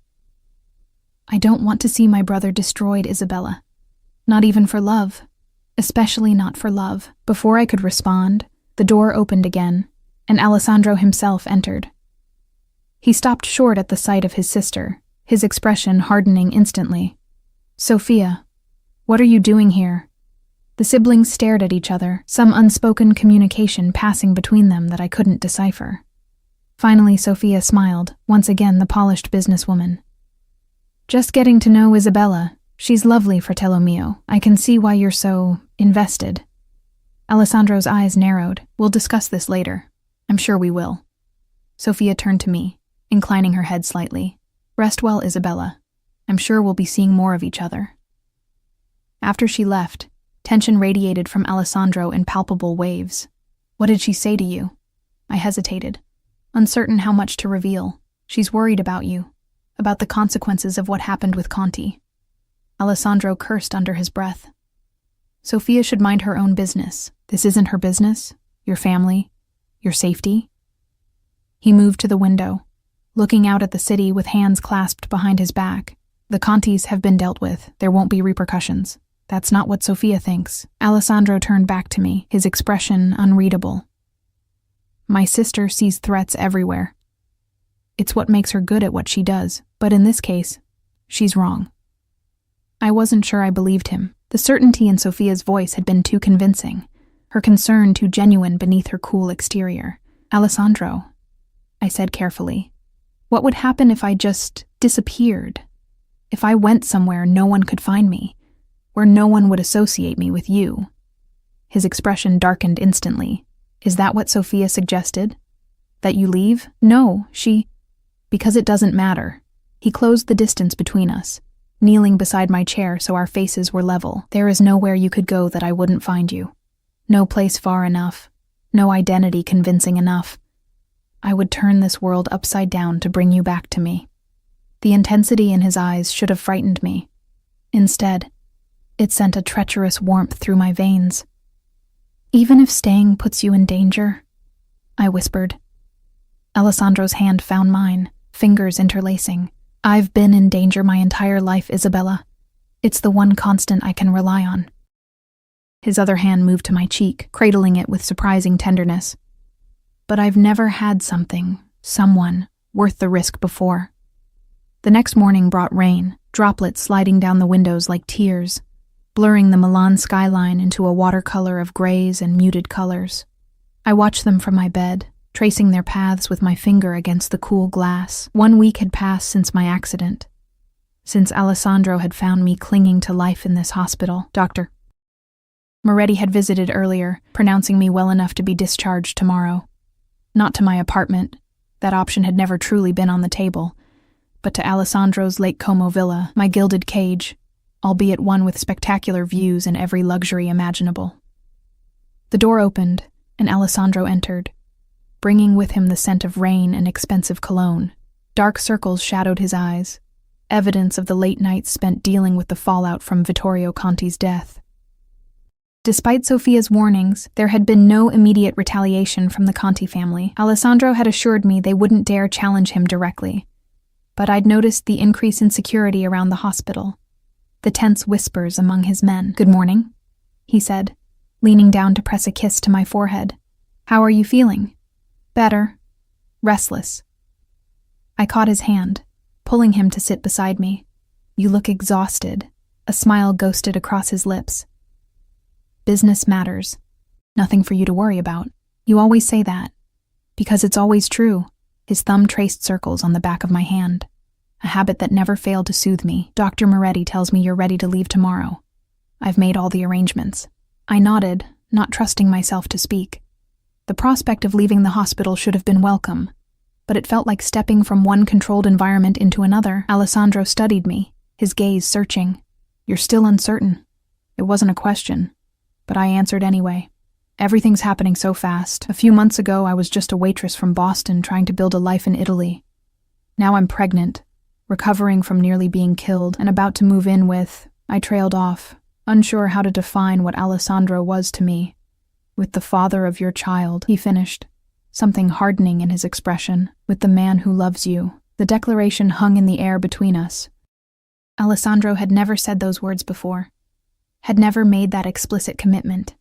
[SPEAKER 1] I don't want to see my brother destroyed, Isabella. Not even for love. Especially not for love. Before I could respond, the door opened again, and Alessandro himself entered. He stopped short at the sight of his sister, his expression hardening instantly. Sophia, what are you doing here? The siblings stared at each other, some unspoken communication passing between them that I couldn't decipher. Finally, Sophia smiled, once again the polished businesswoman. Just getting to know Isabella. She's lovely, fratello mio. I can see why you're so invested. Alessandro's eyes narrowed. We'll discuss this later. I'm sure we will. Sophia turned to me, inclining her head slightly. Rest well, Isabella. I'm sure we'll be seeing more of each other. After she left, tension radiated from Alessandro in palpable waves. What did she say to you? I hesitated, uncertain how much to reveal. She's worried about you, about the consequences of what happened with Conti. Alessandro cursed under his breath. Sophia should mind her own business. This isn't her business, your family, your safety. He moved to the window, looking out at the city with hands clasped behind his back. The Contis have been dealt with. There won't be repercussions. That's not what Sophia thinks. Alessandro turned back to me, his expression unreadable. My sister sees threats everywhere. It's what makes her good at what she does, but in this case, she's wrong. I wasn't sure I believed him. The certainty in Sophia's voice had been too convincing, her concern too genuine beneath her cool exterior. Alessandro, I said carefully, what would happen if I just disappeared? If I went somewhere no one could find me, where no one would associate me with you? His expression darkened instantly. Is that what Sophia suggested? That you leave? No, because it doesn't matter. He closed the distance between us, kneeling beside my chair so our faces were level. There is nowhere you could go that I wouldn't find you. No place far enough. No identity convincing enough. I would turn this world upside down to bring you back to me. The intensity in his eyes should have frightened me. Instead, it sent a treacherous warmth through my veins. Even if staying puts you in danger, I whispered. Alessandro's hand found mine, fingers interlacing. I've been in danger my entire life, Isabella. It's the one constant I can rely on. His other hand moved to my cheek, cradling it with surprising tenderness. But I've never had someone, worth the risk before. The next morning brought rain, droplets sliding down the windows like tears. blurring the Milan skyline into a watercolor of grays and muted colors. I watched them from my bed, tracing their paths with my finger against the cool glass. 1 week had passed since my accident, since Alessandro had found me clinging to life in this hospital. Dr. Moretti had visited earlier, pronouncing me well enough to be discharged tomorrow. Not to my apartment. That option had never truly been on the table, but to Alessandro's Lake Como villa, my gilded cage, albeit one with spectacular views and every luxury imaginable. The door opened, and Alessandro entered, bringing with him the scent of rain and expensive cologne. Dark circles shadowed his eyes, evidence of the late nights spent dealing with the fallout from Vittorio Conti's death. Despite Sophia's warnings, there had been no immediate retaliation from the Conti family. Alessandro had assured me they wouldn't dare challenge him directly, but I'd noticed the increase in security around the hospital, the tense whispers among his men. "Good morning," he said, leaning down to press a kiss to my forehead. "How are you feeling?" "Better. Restless." I caught his hand, pulling him to sit beside me. "You look exhausted." A smile ghosted across his lips. "Business matters. Nothing for you to worry about. You always say that. Because it's always true." His thumb traced circles on the back of my hand, a habit that never failed to soothe me. "Dr. Moretti tells me you're ready to leave tomorrow. I've made all the arrangements." I nodded, not trusting myself to speak. The prospect of leaving the hospital should have been welcome, but it felt like stepping from one controlled environment into another. Alessandro studied me, his gaze searching. "You're still uncertain." It wasn't a question, but I answered anyway. "Everything's happening so fast. A few months ago, I was just a waitress from Boston trying to build a life in Italy. Now I'm pregnant, recovering from nearly being killed, and about to move in with..." I trailed off, unsure how to define what Alessandro was to me. "With the father of your child," he finished, something hardening in his expression. "With the man who loves you." The declaration hung in the air between us. Alessandro had never said those words before, had never made that explicit commitment.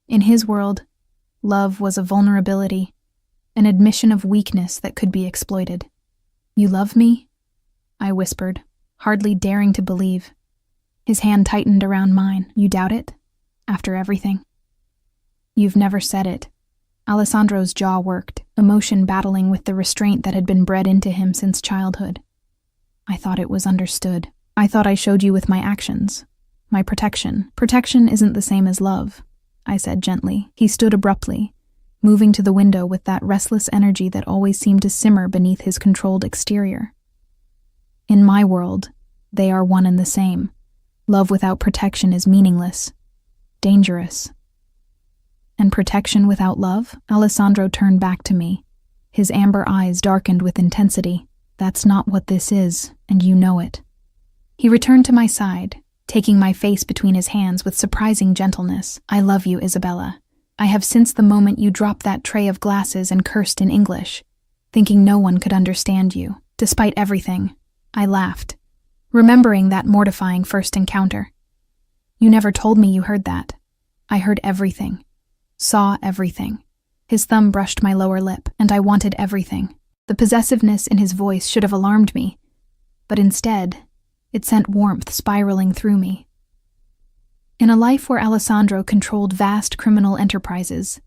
[SPEAKER 1] In his world, love was a vulnerability, an admission of weakness that could be exploited. "You love me?" I whispered, hardly daring to believe. His hand tightened around mine. "You doubt it? After everything?" "You've never said it." Alessandro's jaw worked, emotion battling with the restraint that had been bred into him since childhood. "I thought it was understood. I thought I showed you with my actions. My protection. Protection isn't the same as love," I said gently. He stood abruptly, moving to the window with that restless energy that always seemed to simmer beneath his controlled exterior. "In my world, they are one and the same. Love without protection is meaningless, dangerous." "And protection without love?" Alessandro turned back to me, his amber eyes darkened with intensity. "That's not what this is, and you know it." He returned to my side, taking my face between his hands with surprising gentleness. "I love you, Isabella. I have since the moment you dropped that tray of glasses and cursed in English, thinking no one could understand you. Despite everything," I laughed, remembering that mortifying first encounter. "You never told me you heard that." "I heard everything. Saw everything." His thumb brushed my lower lip, and I wanted everything. The possessiveness in his voice should have alarmed me, but instead, it sent warmth spiraling through me. In a life where Alessandro controlled vast criminal enterprises,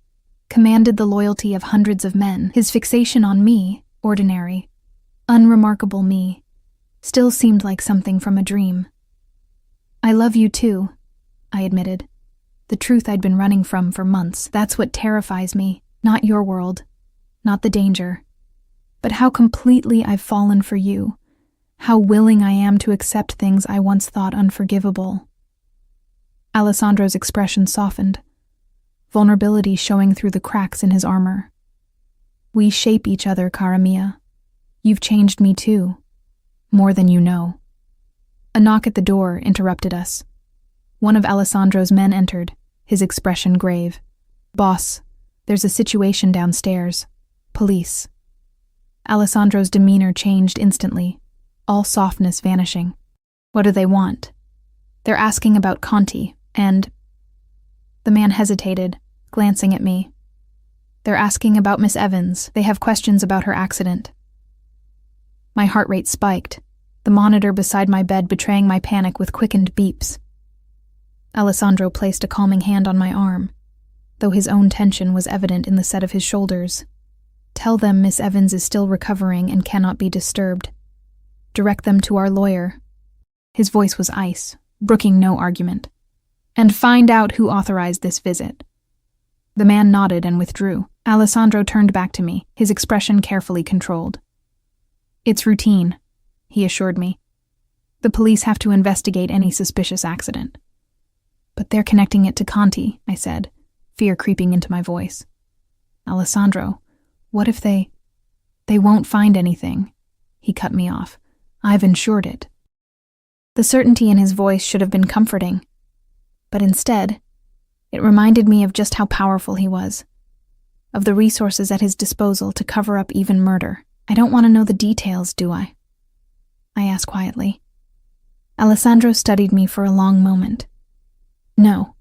[SPEAKER 1] commanded the loyalty of hundreds of men, his fixation on me, ordinary, unremarkable me, still seemed like something from a dream. "I love you too," I admitted. The truth I'd been running from for months. "That's what terrifies me, not your world, not the danger, but how completely I've fallen for you, how willing I am to accept things I once thought unforgivable." Alessandro's expression softened, vulnerability showing through the cracks in his armor. "We shape each other, cara mia. You've changed me too, more than you know." A knock at the door interrupted us. One of Alessandro's men entered, his expression grave. "Boss, there's a situation downstairs. Police." Alessandro's demeanor changed instantly, all softness vanishing. "What do they want?" "They're asking about Conti, and..." The man hesitated, glancing at me. "They're asking about Miss Evans. They have questions about her accident." My heart rate spiked, the monitor beside my bed betraying my panic with quickened beeps. Alessandro placed a calming hand on my arm, though his own tension was evident in the set of his shoulders. Tell them Miss Evans is still recovering and cannot be disturbed. Direct them to our lawyer. His voice was ice, brooking no argument. And find out who authorized this visit. The man nodded and withdrew. Alessandro turned back to me, his expression carefully controlled. It's routine, he assured me. The police have to investigate any suspicious accident. But they're connecting it to Conti, I said, fear creeping into my voice. Alessandro, what if they won't find anything? He cut me off. I've insured it. The certainty in his voice should have been comforting, but instead, it reminded me of just how powerful he was, of the resources at his disposal to cover up even murder. I don't want to know the details, do I? I asked quietly. Alessandro studied me for a long moment. No,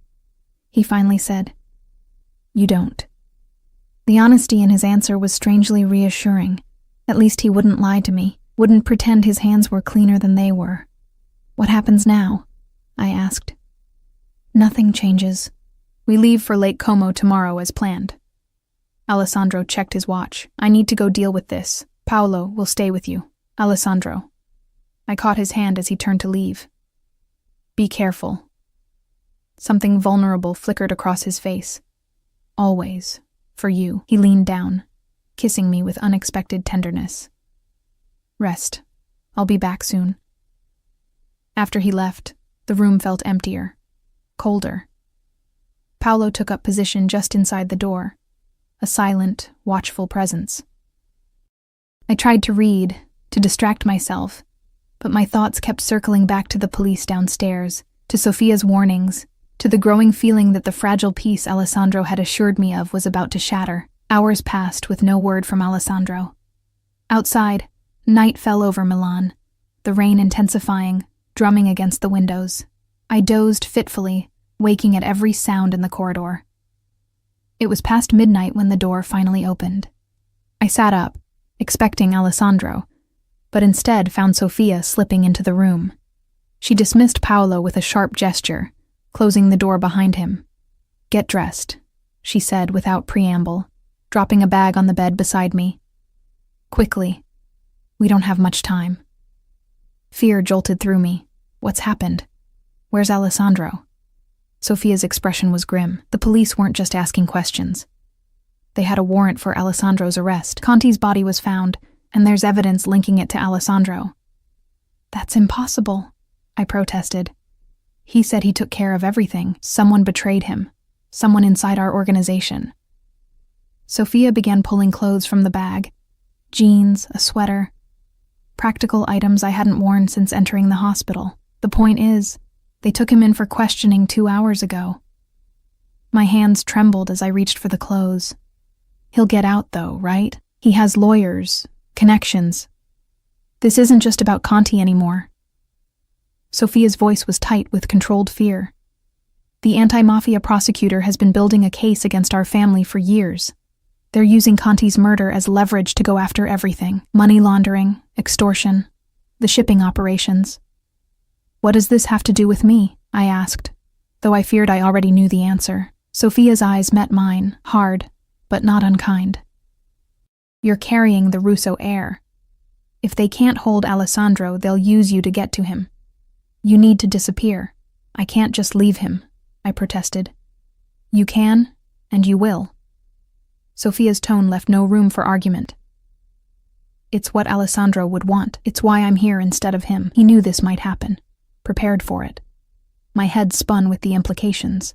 [SPEAKER 1] he finally said. You don't. The honesty in his answer was strangely reassuring. At least he wouldn't lie to me, wouldn't pretend his hands were cleaner than they were. What happens now? I asked. Nothing changes. We leave for Lake Como tomorrow as planned. Alessandro checked his watch. I need to go deal with this. Paolo will stay with you. Alessandro. I caught his hand as he turned to leave. Be careful. Something vulnerable flickered across his face. Always. For you. He leaned down, kissing me with unexpected tenderness. Rest. I'll be back soon. After he left, the room felt emptier, colder. Paolo took up position just inside the door, a silent, watchful presence. I tried to read, to distract myself, but my thoughts kept circling back to the police downstairs, to Sophia's warnings, to the growing feeling that the fragile peace Alessandro had assured me of was about to shatter. Hours passed with no word from Alessandro. Outside, night fell over Milan, the rain intensifying, drumming against the windows. I dozed fitfully, waking at every sound in the corridor. It was past midnight when the door finally opened. I sat up, expecting Alessandro, but instead found Sophia slipping into the room. She dismissed Paolo with a sharp gesture, closing the door behind him. Get dressed, she said without preamble, dropping a bag on the bed beside me. Quickly. We don't have much time. Fear jolted through me. What's happened? Where's Alessandro? Sophia's expression was grim. The police weren't just asking questions. They had a warrant for Alessandro's arrest. Conti's body was found, and there's evidence linking it to Alessandro. That's impossible, I protested. He said he took care of everything. Someone betrayed him. Someone inside our organization. Sophia began pulling clothes from the bag. Jeans, a sweater. Practical items I hadn't worn since entering the hospital. The point is, they took him in for questioning 2 hours ago. My hands trembled as I reached for the clothes. He'll get out though, right? He has lawyers, connections. This isn't just about Conti anymore. Sophia's voice was tight with controlled fear. The anti-Mafia prosecutor has been building a case against our family for years. They're using Conti's murder as leverage to go after everything. Money laundering, extortion, the shipping operations. What does this have to do with me? I asked, though I feared I already knew the answer. Sophia's eyes met mine, hard, but not unkind. You're carrying the Russo heir. If they can't hold Alessandro, they'll use you to get to him. You need to disappear. I can't just leave him, I protested. You can, and you will. Sophia's tone left no room for argument. It's what Alessandro would want. It's why I'm here instead of him. He knew this might happen. Prepared for it. My head spun with the implications.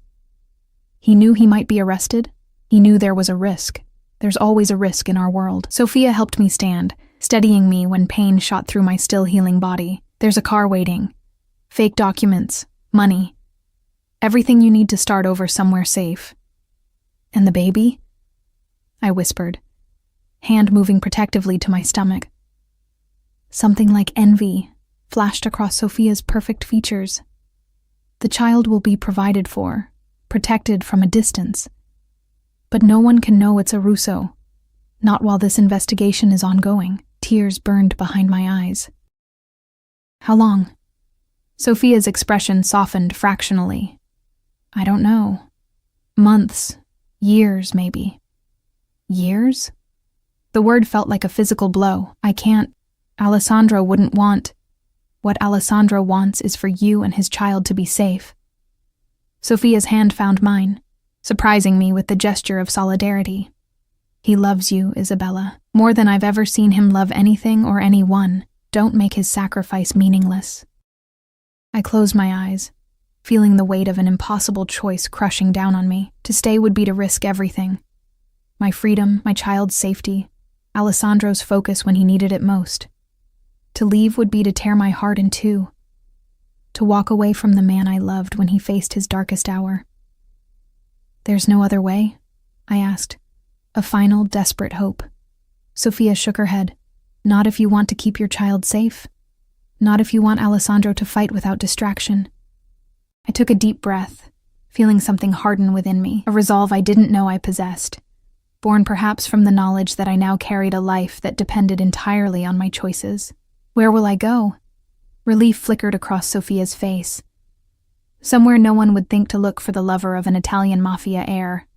[SPEAKER 1] He knew he might be arrested. He knew there was a risk. There's always a risk in our world. Sophia helped me stand, steadying me when pain shot through my still healing body. There's a car waiting. Fake documents. Money. Everything you need to start over somewhere safe. And the baby? I whispered, hand moving protectively to my stomach. Something like envy flashed across Sophia's perfect features. The child will be provided for, protected from a distance. But no one can know it's a Russo, not while this investigation is ongoing. Tears burned behind my eyes. How long? Sophia's expression softened fractionally. I don't know. Months, years maybe. Years? The word felt like a physical blow. I can't. Alessandro wouldn't want. What Alessandro wants is for you and his child to be safe. Sophia's hand found mine, surprising me with the gesture of solidarity. He loves you, Isabella, more than I've ever seen him love anything or anyone. Don't make his sacrifice meaningless. I closed my eyes, feeling the weight of an impossible choice crushing down on me. To stay would be to risk everything. My freedom, my child's safety, Alessandro's focus when he needed it most. To leave would be to tear my heart in two. To walk away from the man I loved when he faced his darkest hour. There's no other way? I asked, a final, desperate hope. Sophia shook her head. Not if you want to keep your child safe. Not if you want Alessandro to fight without distraction. I took a deep breath, feeling something harden within me, a resolve I didn't know I possessed, born perhaps from the knowledge that I now carried a life that depended entirely on my choices. Where will I go? Relief flickered across Sophia's face. Somewhere no one would think to look for the lover of an Italian Mafia heir.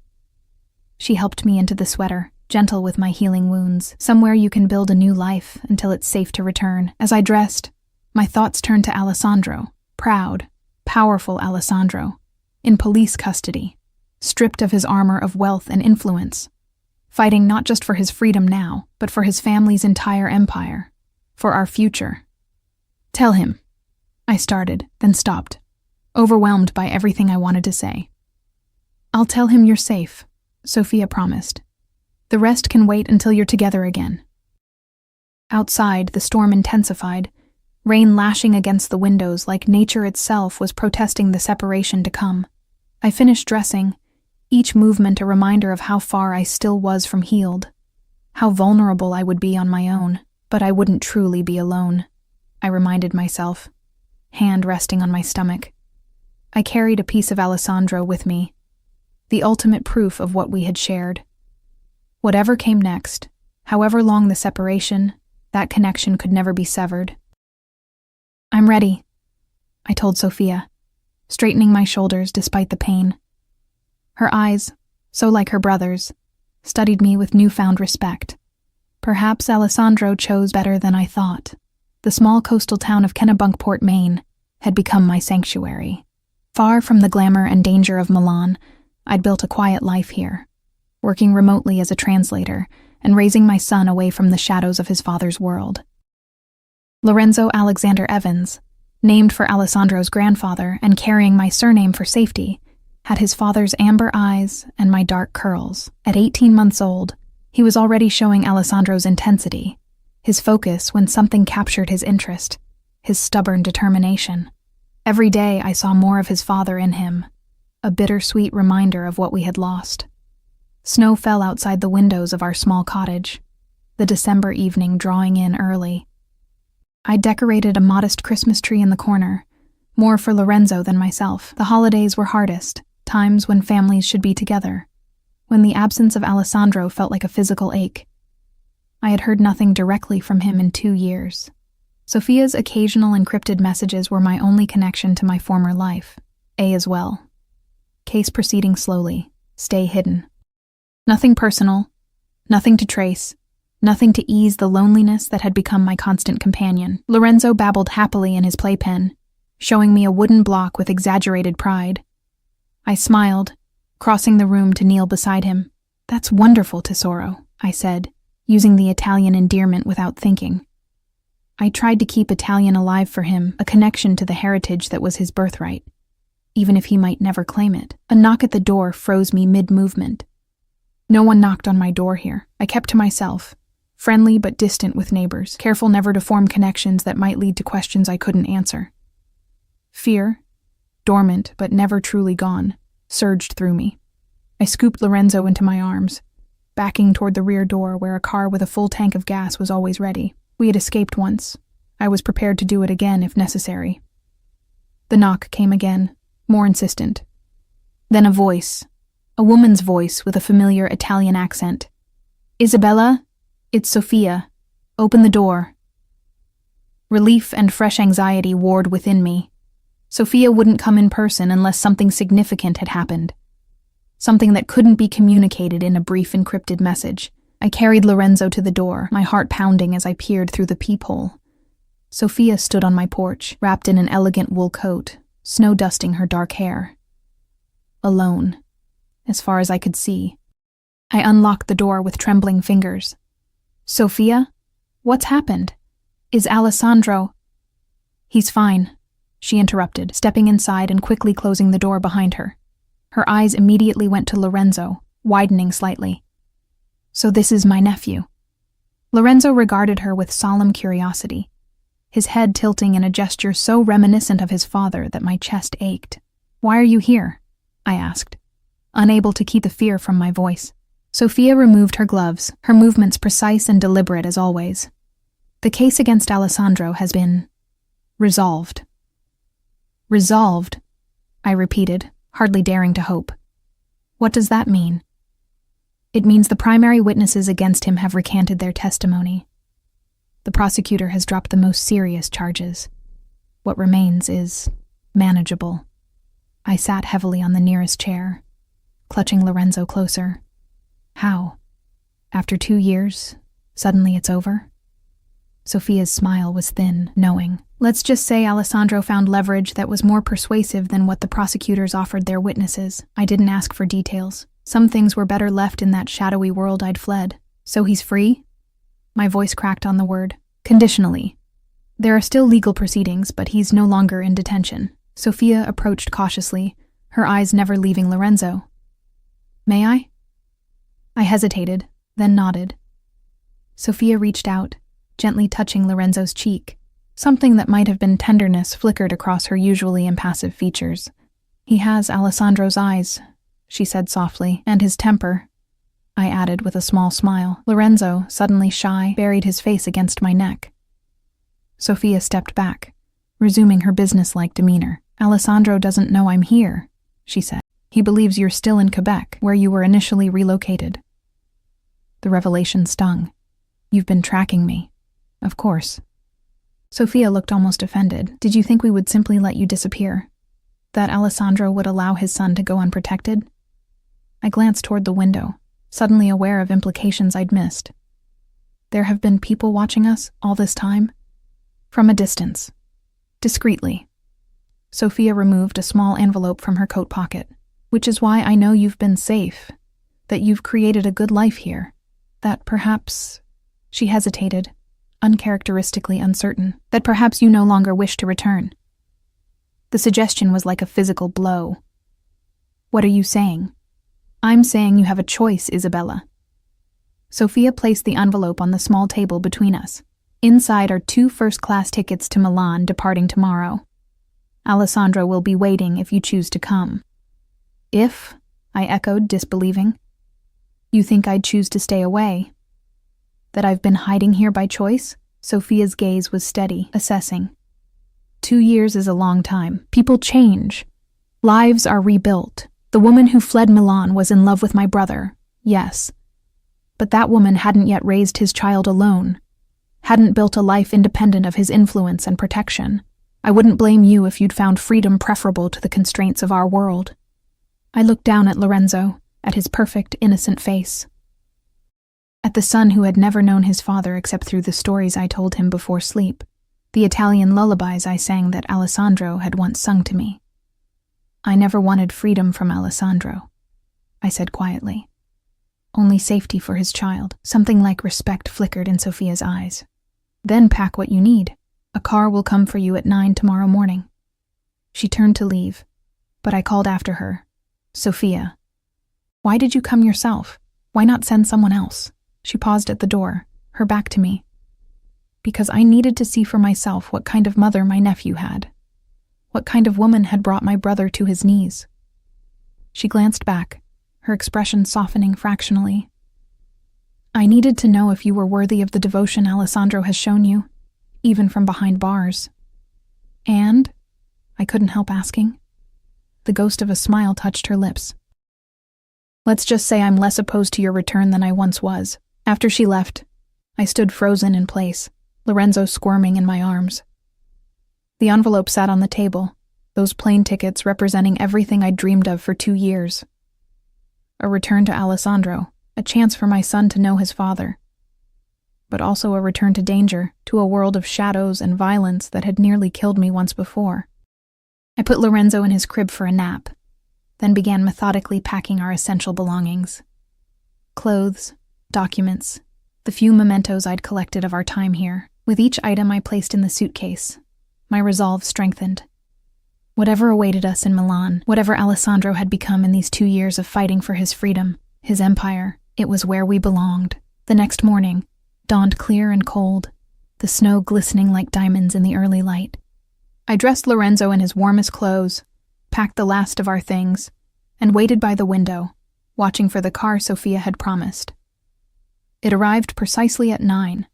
[SPEAKER 1] She helped me into the sweater, gentle with my healing wounds. Somewhere you can build a new life until it's safe to return. As I dressed, my thoughts turned to Alessandro, proud, powerful Alessandro, in police custody, stripped of his armor of wealth and influence, fighting not just for his freedom now, but for his family's entire empire, for our future. Tell him. I started, then stopped, overwhelmed by everything I wanted to say. I'll tell him you're safe, Sophia promised. The rest can wait until you're together again. Outside, the storm intensified, rain lashing against the windows like nature itself was protesting the separation to come. I finished dressing, each movement a reminder of how far I still was from healed, how vulnerable I would be on my own, but I wouldn't truly be alone, I reminded myself, hand resting on my stomach. I carried a piece of Alessandro with me, the ultimate proof of what we had shared. Whatever came next, however long the separation, that connection could never be severed. I'm ready, I told Sophia, straightening my shoulders despite the pain. Her eyes, so like her brother's, studied me with newfound respect. Perhaps Alessandro chose better than I thought. The small coastal town of Kennebunkport, Maine, had become my sanctuary. Far from the glamour and danger of Milan, I'd built a quiet life here, working remotely as a translator and raising my son away from the shadows of his father's world. Lorenzo Alexander Evans, named for Alessandro's grandfather and carrying my surname for safety, had his father's amber eyes and my dark curls. At 18 months old, he was already showing Alessandro's intensity, his focus when something captured his interest, his stubborn determination. Every day I saw more of his father in him, a bittersweet reminder of what we had lost. Snow fell outside the windows of our small cottage, the December evening drawing in early. I decorated a modest Christmas tree in the corner, more for Lorenzo than myself. The holidays were hardest, times when families should be together, when the absence of Alessandro felt like a physical ache. I had heard nothing directly from him in 2 years. Sophia's occasional encrypted messages were my only connection to my former life. A as well. Case proceeding slowly. Stay hidden. Nothing personal, nothing to trace, nothing to ease the loneliness that had become my constant companion. Lorenzo babbled happily in his playpen, showing me a wooden block with exaggerated pride. I smiled, crossing the room to kneel beside him. That's wonderful, Tesoro, I said, using the Italian endearment without thinking. I tried to keep Italian alive for him, a connection to the heritage that was his birthright, even if he might never claim it. A knock at the door froze me mid-movement. No one knocked on my door here. I kept to myself, friendly but distant with neighbors, careful never to form connections that might lead to questions I couldn't answer. Fear, dormant but never truly gone, surged through me. I scooped Lorenzo into my arms, backing toward the rear door where a car with a full tank of gas was always ready. We had escaped once. I was prepared to do it again if necessary. The knock came again, more insistent. Then a voice, a woman's voice with a familiar Italian accent. Isabella, it's Sophia. Open the door. Relief and fresh anxiety warred within me. Sophia wouldn't come in person unless something significant had happened. Something that couldn't be communicated in a brief encrypted message. I carried Lorenzo to the door, my heart pounding as I peered through the peephole. Sophia stood on my porch, wrapped in an elegant wool coat, snow dusting her dark hair. Alone, as far as I could see. I unlocked the door with trembling fingers. "Sophia? What's happened? Is Alessandro—" "He's fine," she interrupted, stepping inside and quickly closing the door behind her. Her eyes immediately went to Lorenzo, widening slightly. "So this is my nephew." Lorenzo regarded her with solemn curiosity, his head tilting in a gesture so reminiscent of his father that my chest ached. "Why are you here?" I asked, unable to keep the fear from my voice. Sophia removed her gloves, her movements precise and deliberate as always. "The case against Alessandro has been resolved." "Resolved?" I repeated, hardly daring to hope. "What does that mean?" "It means the primary witnesses against him have recanted their testimony. The prosecutor has dropped the most serious charges. What remains is manageable." I sat heavily on the nearest chair, clutching Lorenzo closer. "How? After 2 years, suddenly it's over?" Sophia's smile was thin, knowing. "Let's just say Alessandro found leverage that was more persuasive than what the prosecutors offered their witnesses. I didn't ask for details. Some things were better left in that shadowy world I'd fled. So he's free?" My voice cracked on the word. "Conditionally. There are still legal proceedings, but he's no longer in detention." Sophia approached cautiously, her eyes never leaving Lorenzo. "May I?" I hesitated, then nodded. Sophia reached out, gently touching Lorenzo's cheek. Something that might have been tenderness flickered across her usually impassive features. "He has Alessandro's eyes," she said softly, "and his temper," I added with a small smile. Lorenzo, suddenly shy, buried his face against my neck. Sophia stepped back, resuming her businesslike demeanor. "Alessandro doesn't know I'm here," she said. "He believes you're still in Quebec, where you were initially relocated." The revelation stung. "You've been tracking me." "Of course." Sophia looked almost offended. "Did you think we would simply let you disappear? That Alessandro would allow his son to go unprotected?" I glanced toward the window, suddenly aware of implications I'd missed. "There have been people watching us all this time?" "From a distance. Discreetly." Sophia removed a small envelope from her coat pocket. "Which is why I know you've been safe, that you've created a good life here, that perhaps—" She hesitated, uncharacteristically uncertain, "that perhaps you no longer wish to return." The suggestion was like a physical blow. "What are you saying?" "I'm saying you have a choice, Isabella." Sophia placed the envelope on the small table between us. "Inside are 2 first-class tickets to Milan departing tomorrow. Alessandro will be waiting if you choose to come." "If?" I echoed, disbelieving. "You think I'd choose to stay away? That I've been hiding here by choice?" Sophia's gaze was steady, assessing. 2 years is a long time. People change. Lives are rebuilt. The woman who fled Milan was in love with my brother, yes. But that woman hadn't yet raised his child alone, hadn't built a life independent of his influence and protection. I wouldn't blame you if you'd found freedom preferable to the constraints of our world. I looked down at Lorenzo, at his perfect, innocent face. At the son who had never known his father except through the stories I told him before sleep, the Italian lullabies I sang that Alessandro had once sung to me. "I never wanted freedom from Alessandro," I said quietly. "Only safety for his child." Something like respect flickered in Sophia's eyes. "Then pack what you need. A car will come for you at 9 tomorrow morning." She turned to leave, but I called after her. "Sophia, why did you come yourself? Why not send someone else?" She paused at the door, her back to me. "Because I needed to see for myself what kind of mother my nephew had. What kind of woman had brought my brother to his knees." She glanced back, her expression softening fractionally. "I needed to know if you were worthy of the devotion Alessandro has shown you, even from behind bars." "And?" I couldn't help asking. The ghost of a smile touched her lips. "Let's just say I'm less opposed to your return than I once was." After she left, I stood frozen in place, Lorenzo squirming in my arms. The envelope sat on the table, those plane tickets representing everything I'd dreamed of for 2 years. A return to Alessandro, a chance for my son to know his father. But also a return to danger, to a world of shadows and violence that had nearly killed me once before. I put Lorenzo in his crib for a nap, then began methodically packing our essential belongings. Clothes, documents, the few mementos I'd collected of our time here. With each item I placed in the suitcase, my resolve strengthened. Whatever awaited us in Milan, whatever Alessandro had become in these 2 years of fighting for his freedom, his empire, it was where we belonged. The next morning dawned clear and cold, the snow glistening like diamonds in the early light. I dressed Lorenzo in his warmest clothes, packed the last of our things, and waited by the window, watching for the car Sophia had promised. It arrived precisely at 9,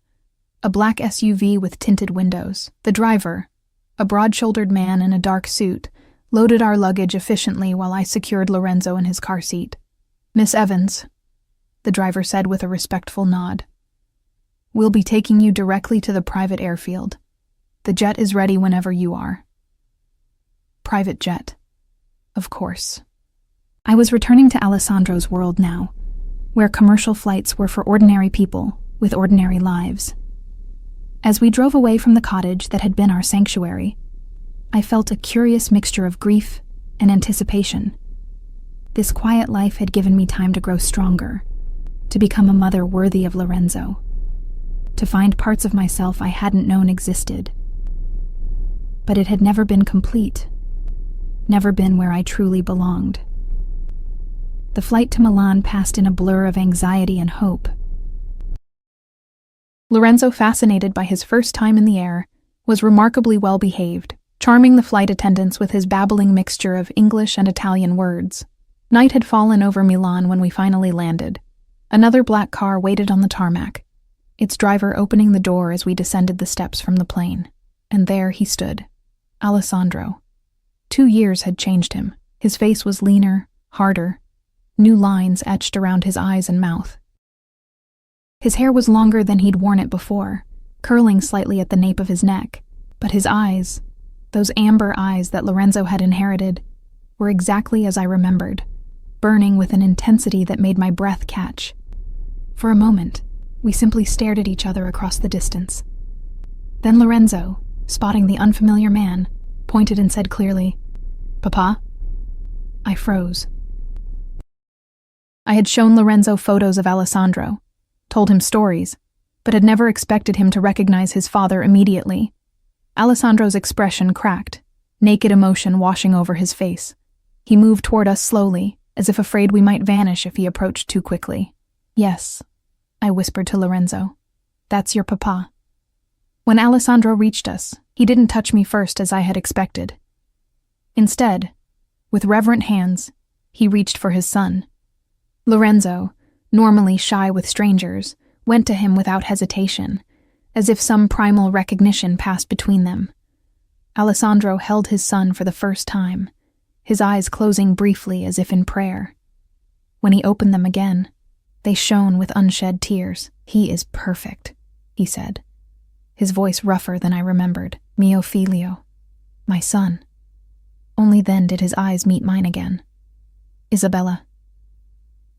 [SPEAKER 1] a black SUV with tinted windows. The driver, a broad-shouldered man in a dark suit, loaded our luggage efficiently while I secured Lorenzo in his car seat. "Miss Evans," the driver said with a respectful nod. "We'll be taking you directly to the private airfield. The jet is ready whenever you are." Private jet. Of course. I was returning to Alessandro's world now, where commercial flights were for ordinary people with ordinary lives. As we drove away from the cottage that had been our sanctuary, I felt a curious mixture of grief and anticipation. This quiet life had given me time to grow stronger, to become a mother worthy of Lorenzo, to find parts of myself I hadn't known existed. But it had never been complete, never been where I truly belonged. The flight to Milan passed in a blur of anxiety and hope. Lorenzo, fascinated by his first time in the air, was remarkably well behaved, charming the flight attendants with his babbling mixture of English and Italian words. Night had fallen over Milan when we finally landed. Another black car waited on the tarmac, its driver opening the door as we descended the steps from the plane. And there he stood, Alessandro. 2 years had changed him. His face was leaner, harder, new lines etched around his eyes and mouth. His hair was longer than he'd worn it before, curling slightly at the nape of his neck, but his eyes, those amber eyes that Lorenzo had inherited, were exactly as I remembered, burning with an intensity that made my breath catch. For a moment, we simply stared at each other across the distance. Then Lorenzo, spotting the unfamiliar man, pointed and said clearly, "Papa?" I froze. I had shown Lorenzo photos of Alessandro, told him stories, but had never expected him to recognize his father immediately. Alessandro's expression cracked, naked emotion washing over his face. He moved toward us slowly, as if afraid we might vanish if he approached too quickly. "Yes," I whispered to Lorenzo. "That's your papa." When Alessandro reached us, he didn't touch me first as I had expected. Instead, with reverent hands, he reached for his son. Lorenzo, normally shy with strangers, went to him without hesitation, as if some primal recognition passed between them. Alessandro held his son for the first time, his eyes closing briefly as if in prayer. When he opened them again, they shone with unshed tears. "He is perfect," he said, his voice rougher than I remembered. "Mio figlio," my son. Only then did his eyes meet mine again. "Isabella."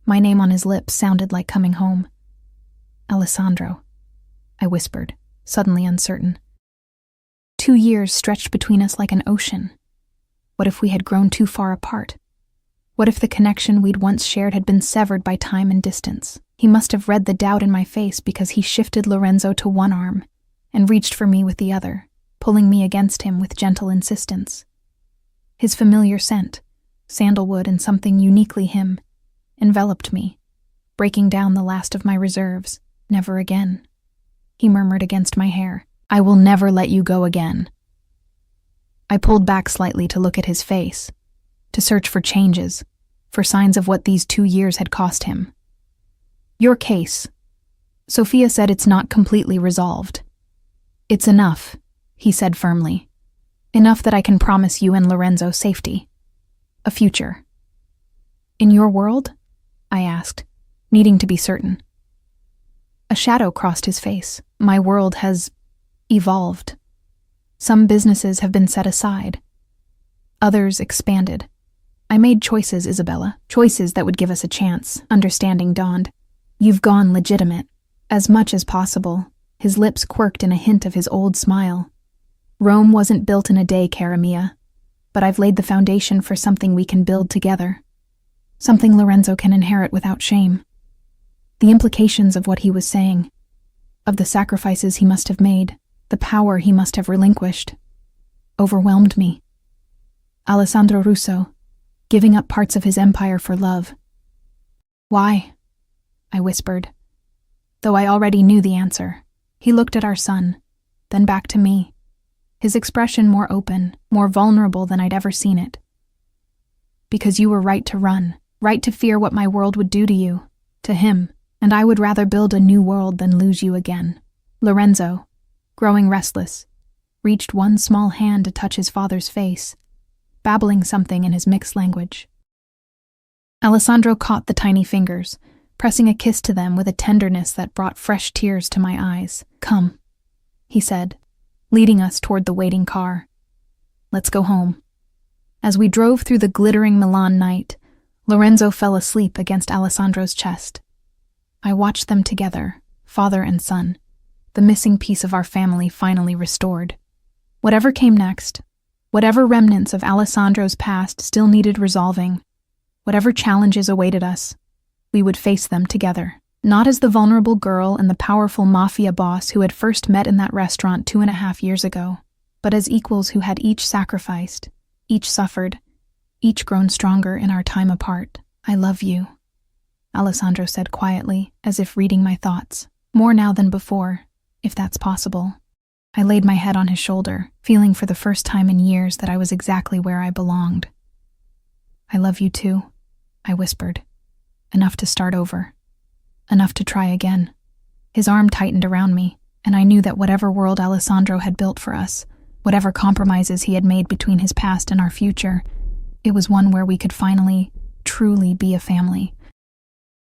[SPEAKER 1] My name on his lips sounded like coming home. "Alessandro," I whispered, suddenly uncertain. 2 years stretched between us like an ocean. What if we had grown too far apart? What if the connection we'd once shared had been severed by time and distance? He must have read the doubt in my face because he shifted Lorenzo to one arm and reached for me with the other, pulling me against him with gentle insistence. His familiar scent, sandalwood and something uniquely him, enveloped me, breaking down the last of my reserves. "Never again," he murmured against my hair. "I will never let you go again." I pulled back slightly to look at his face, to search for changes, for signs of what these 2 years had cost him. "Your case," Sophia said, "it's not completely resolved." "It's enough," he said firmly. "Enough that I can promise you and Lorenzo safety. A future." "In your world?" I asked, needing to be certain. A shadow crossed his face. "My world has evolved. Some businesses have been set aside. Others expanded. I made choices, Isabella, choices that would give us a chance. Understanding dawned. You've gone legitimate. As much as possible. His lips quirked in a hint of his old smile. Rome wasn't built in a day, cara mia, but I've laid the foundation for something we can build together. Something Lorenzo can inherit without shame. The implications of what he was saying, of the sacrifices he must have made, the power he must have relinquished, overwhelmed me. Alessandro Russo, giving up parts of his empire for love. Why? I whispered, though I already knew the answer. He looked at our son, then back to me, his expression more open, more vulnerable than I'd ever seen it. Because you were right to run, right to fear what my world would do to you, to him, and I would rather build a new world than lose you again. Lorenzo, growing restless, reached one small hand to touch his father's face, babbling something in his mixed language. Alessandro caught the tiny fingers, pressing a kiss to them with a tenderness that brought fresh tears to my eyes. Come, he said, leading us toward the waiting car. Let's go home. As we drove through the glittering Milan night, Lorenzo fell asleep against Alessandro's chest. I watched them together, father and son, the missing piece of our family finally restored. Whatever came next, whatever remnants of Alessandro's past still needed resolving, whatever challenges awaited us, we would face them together. Not as the vulnerable girl and the powerful Mafia boss who had first met in that restaurant 2.5 years ago, but as equals who had each sacrificed, each suffered, each grown stronger in our time apart. I love you, Alessandro said quietly, as if reading my thoughts. More now than before, if that's possible. I laid my head on his shoulder, feeling for the first time in years that I was exactly where I belonged. I love you too, I whispered. Enough to start over. Enough to try again. His arm tightened around me, and I knew that whatever world Alessandro had built for us, whatever compromises he had made between his past and our future, it was one where we could finally, truly be a family.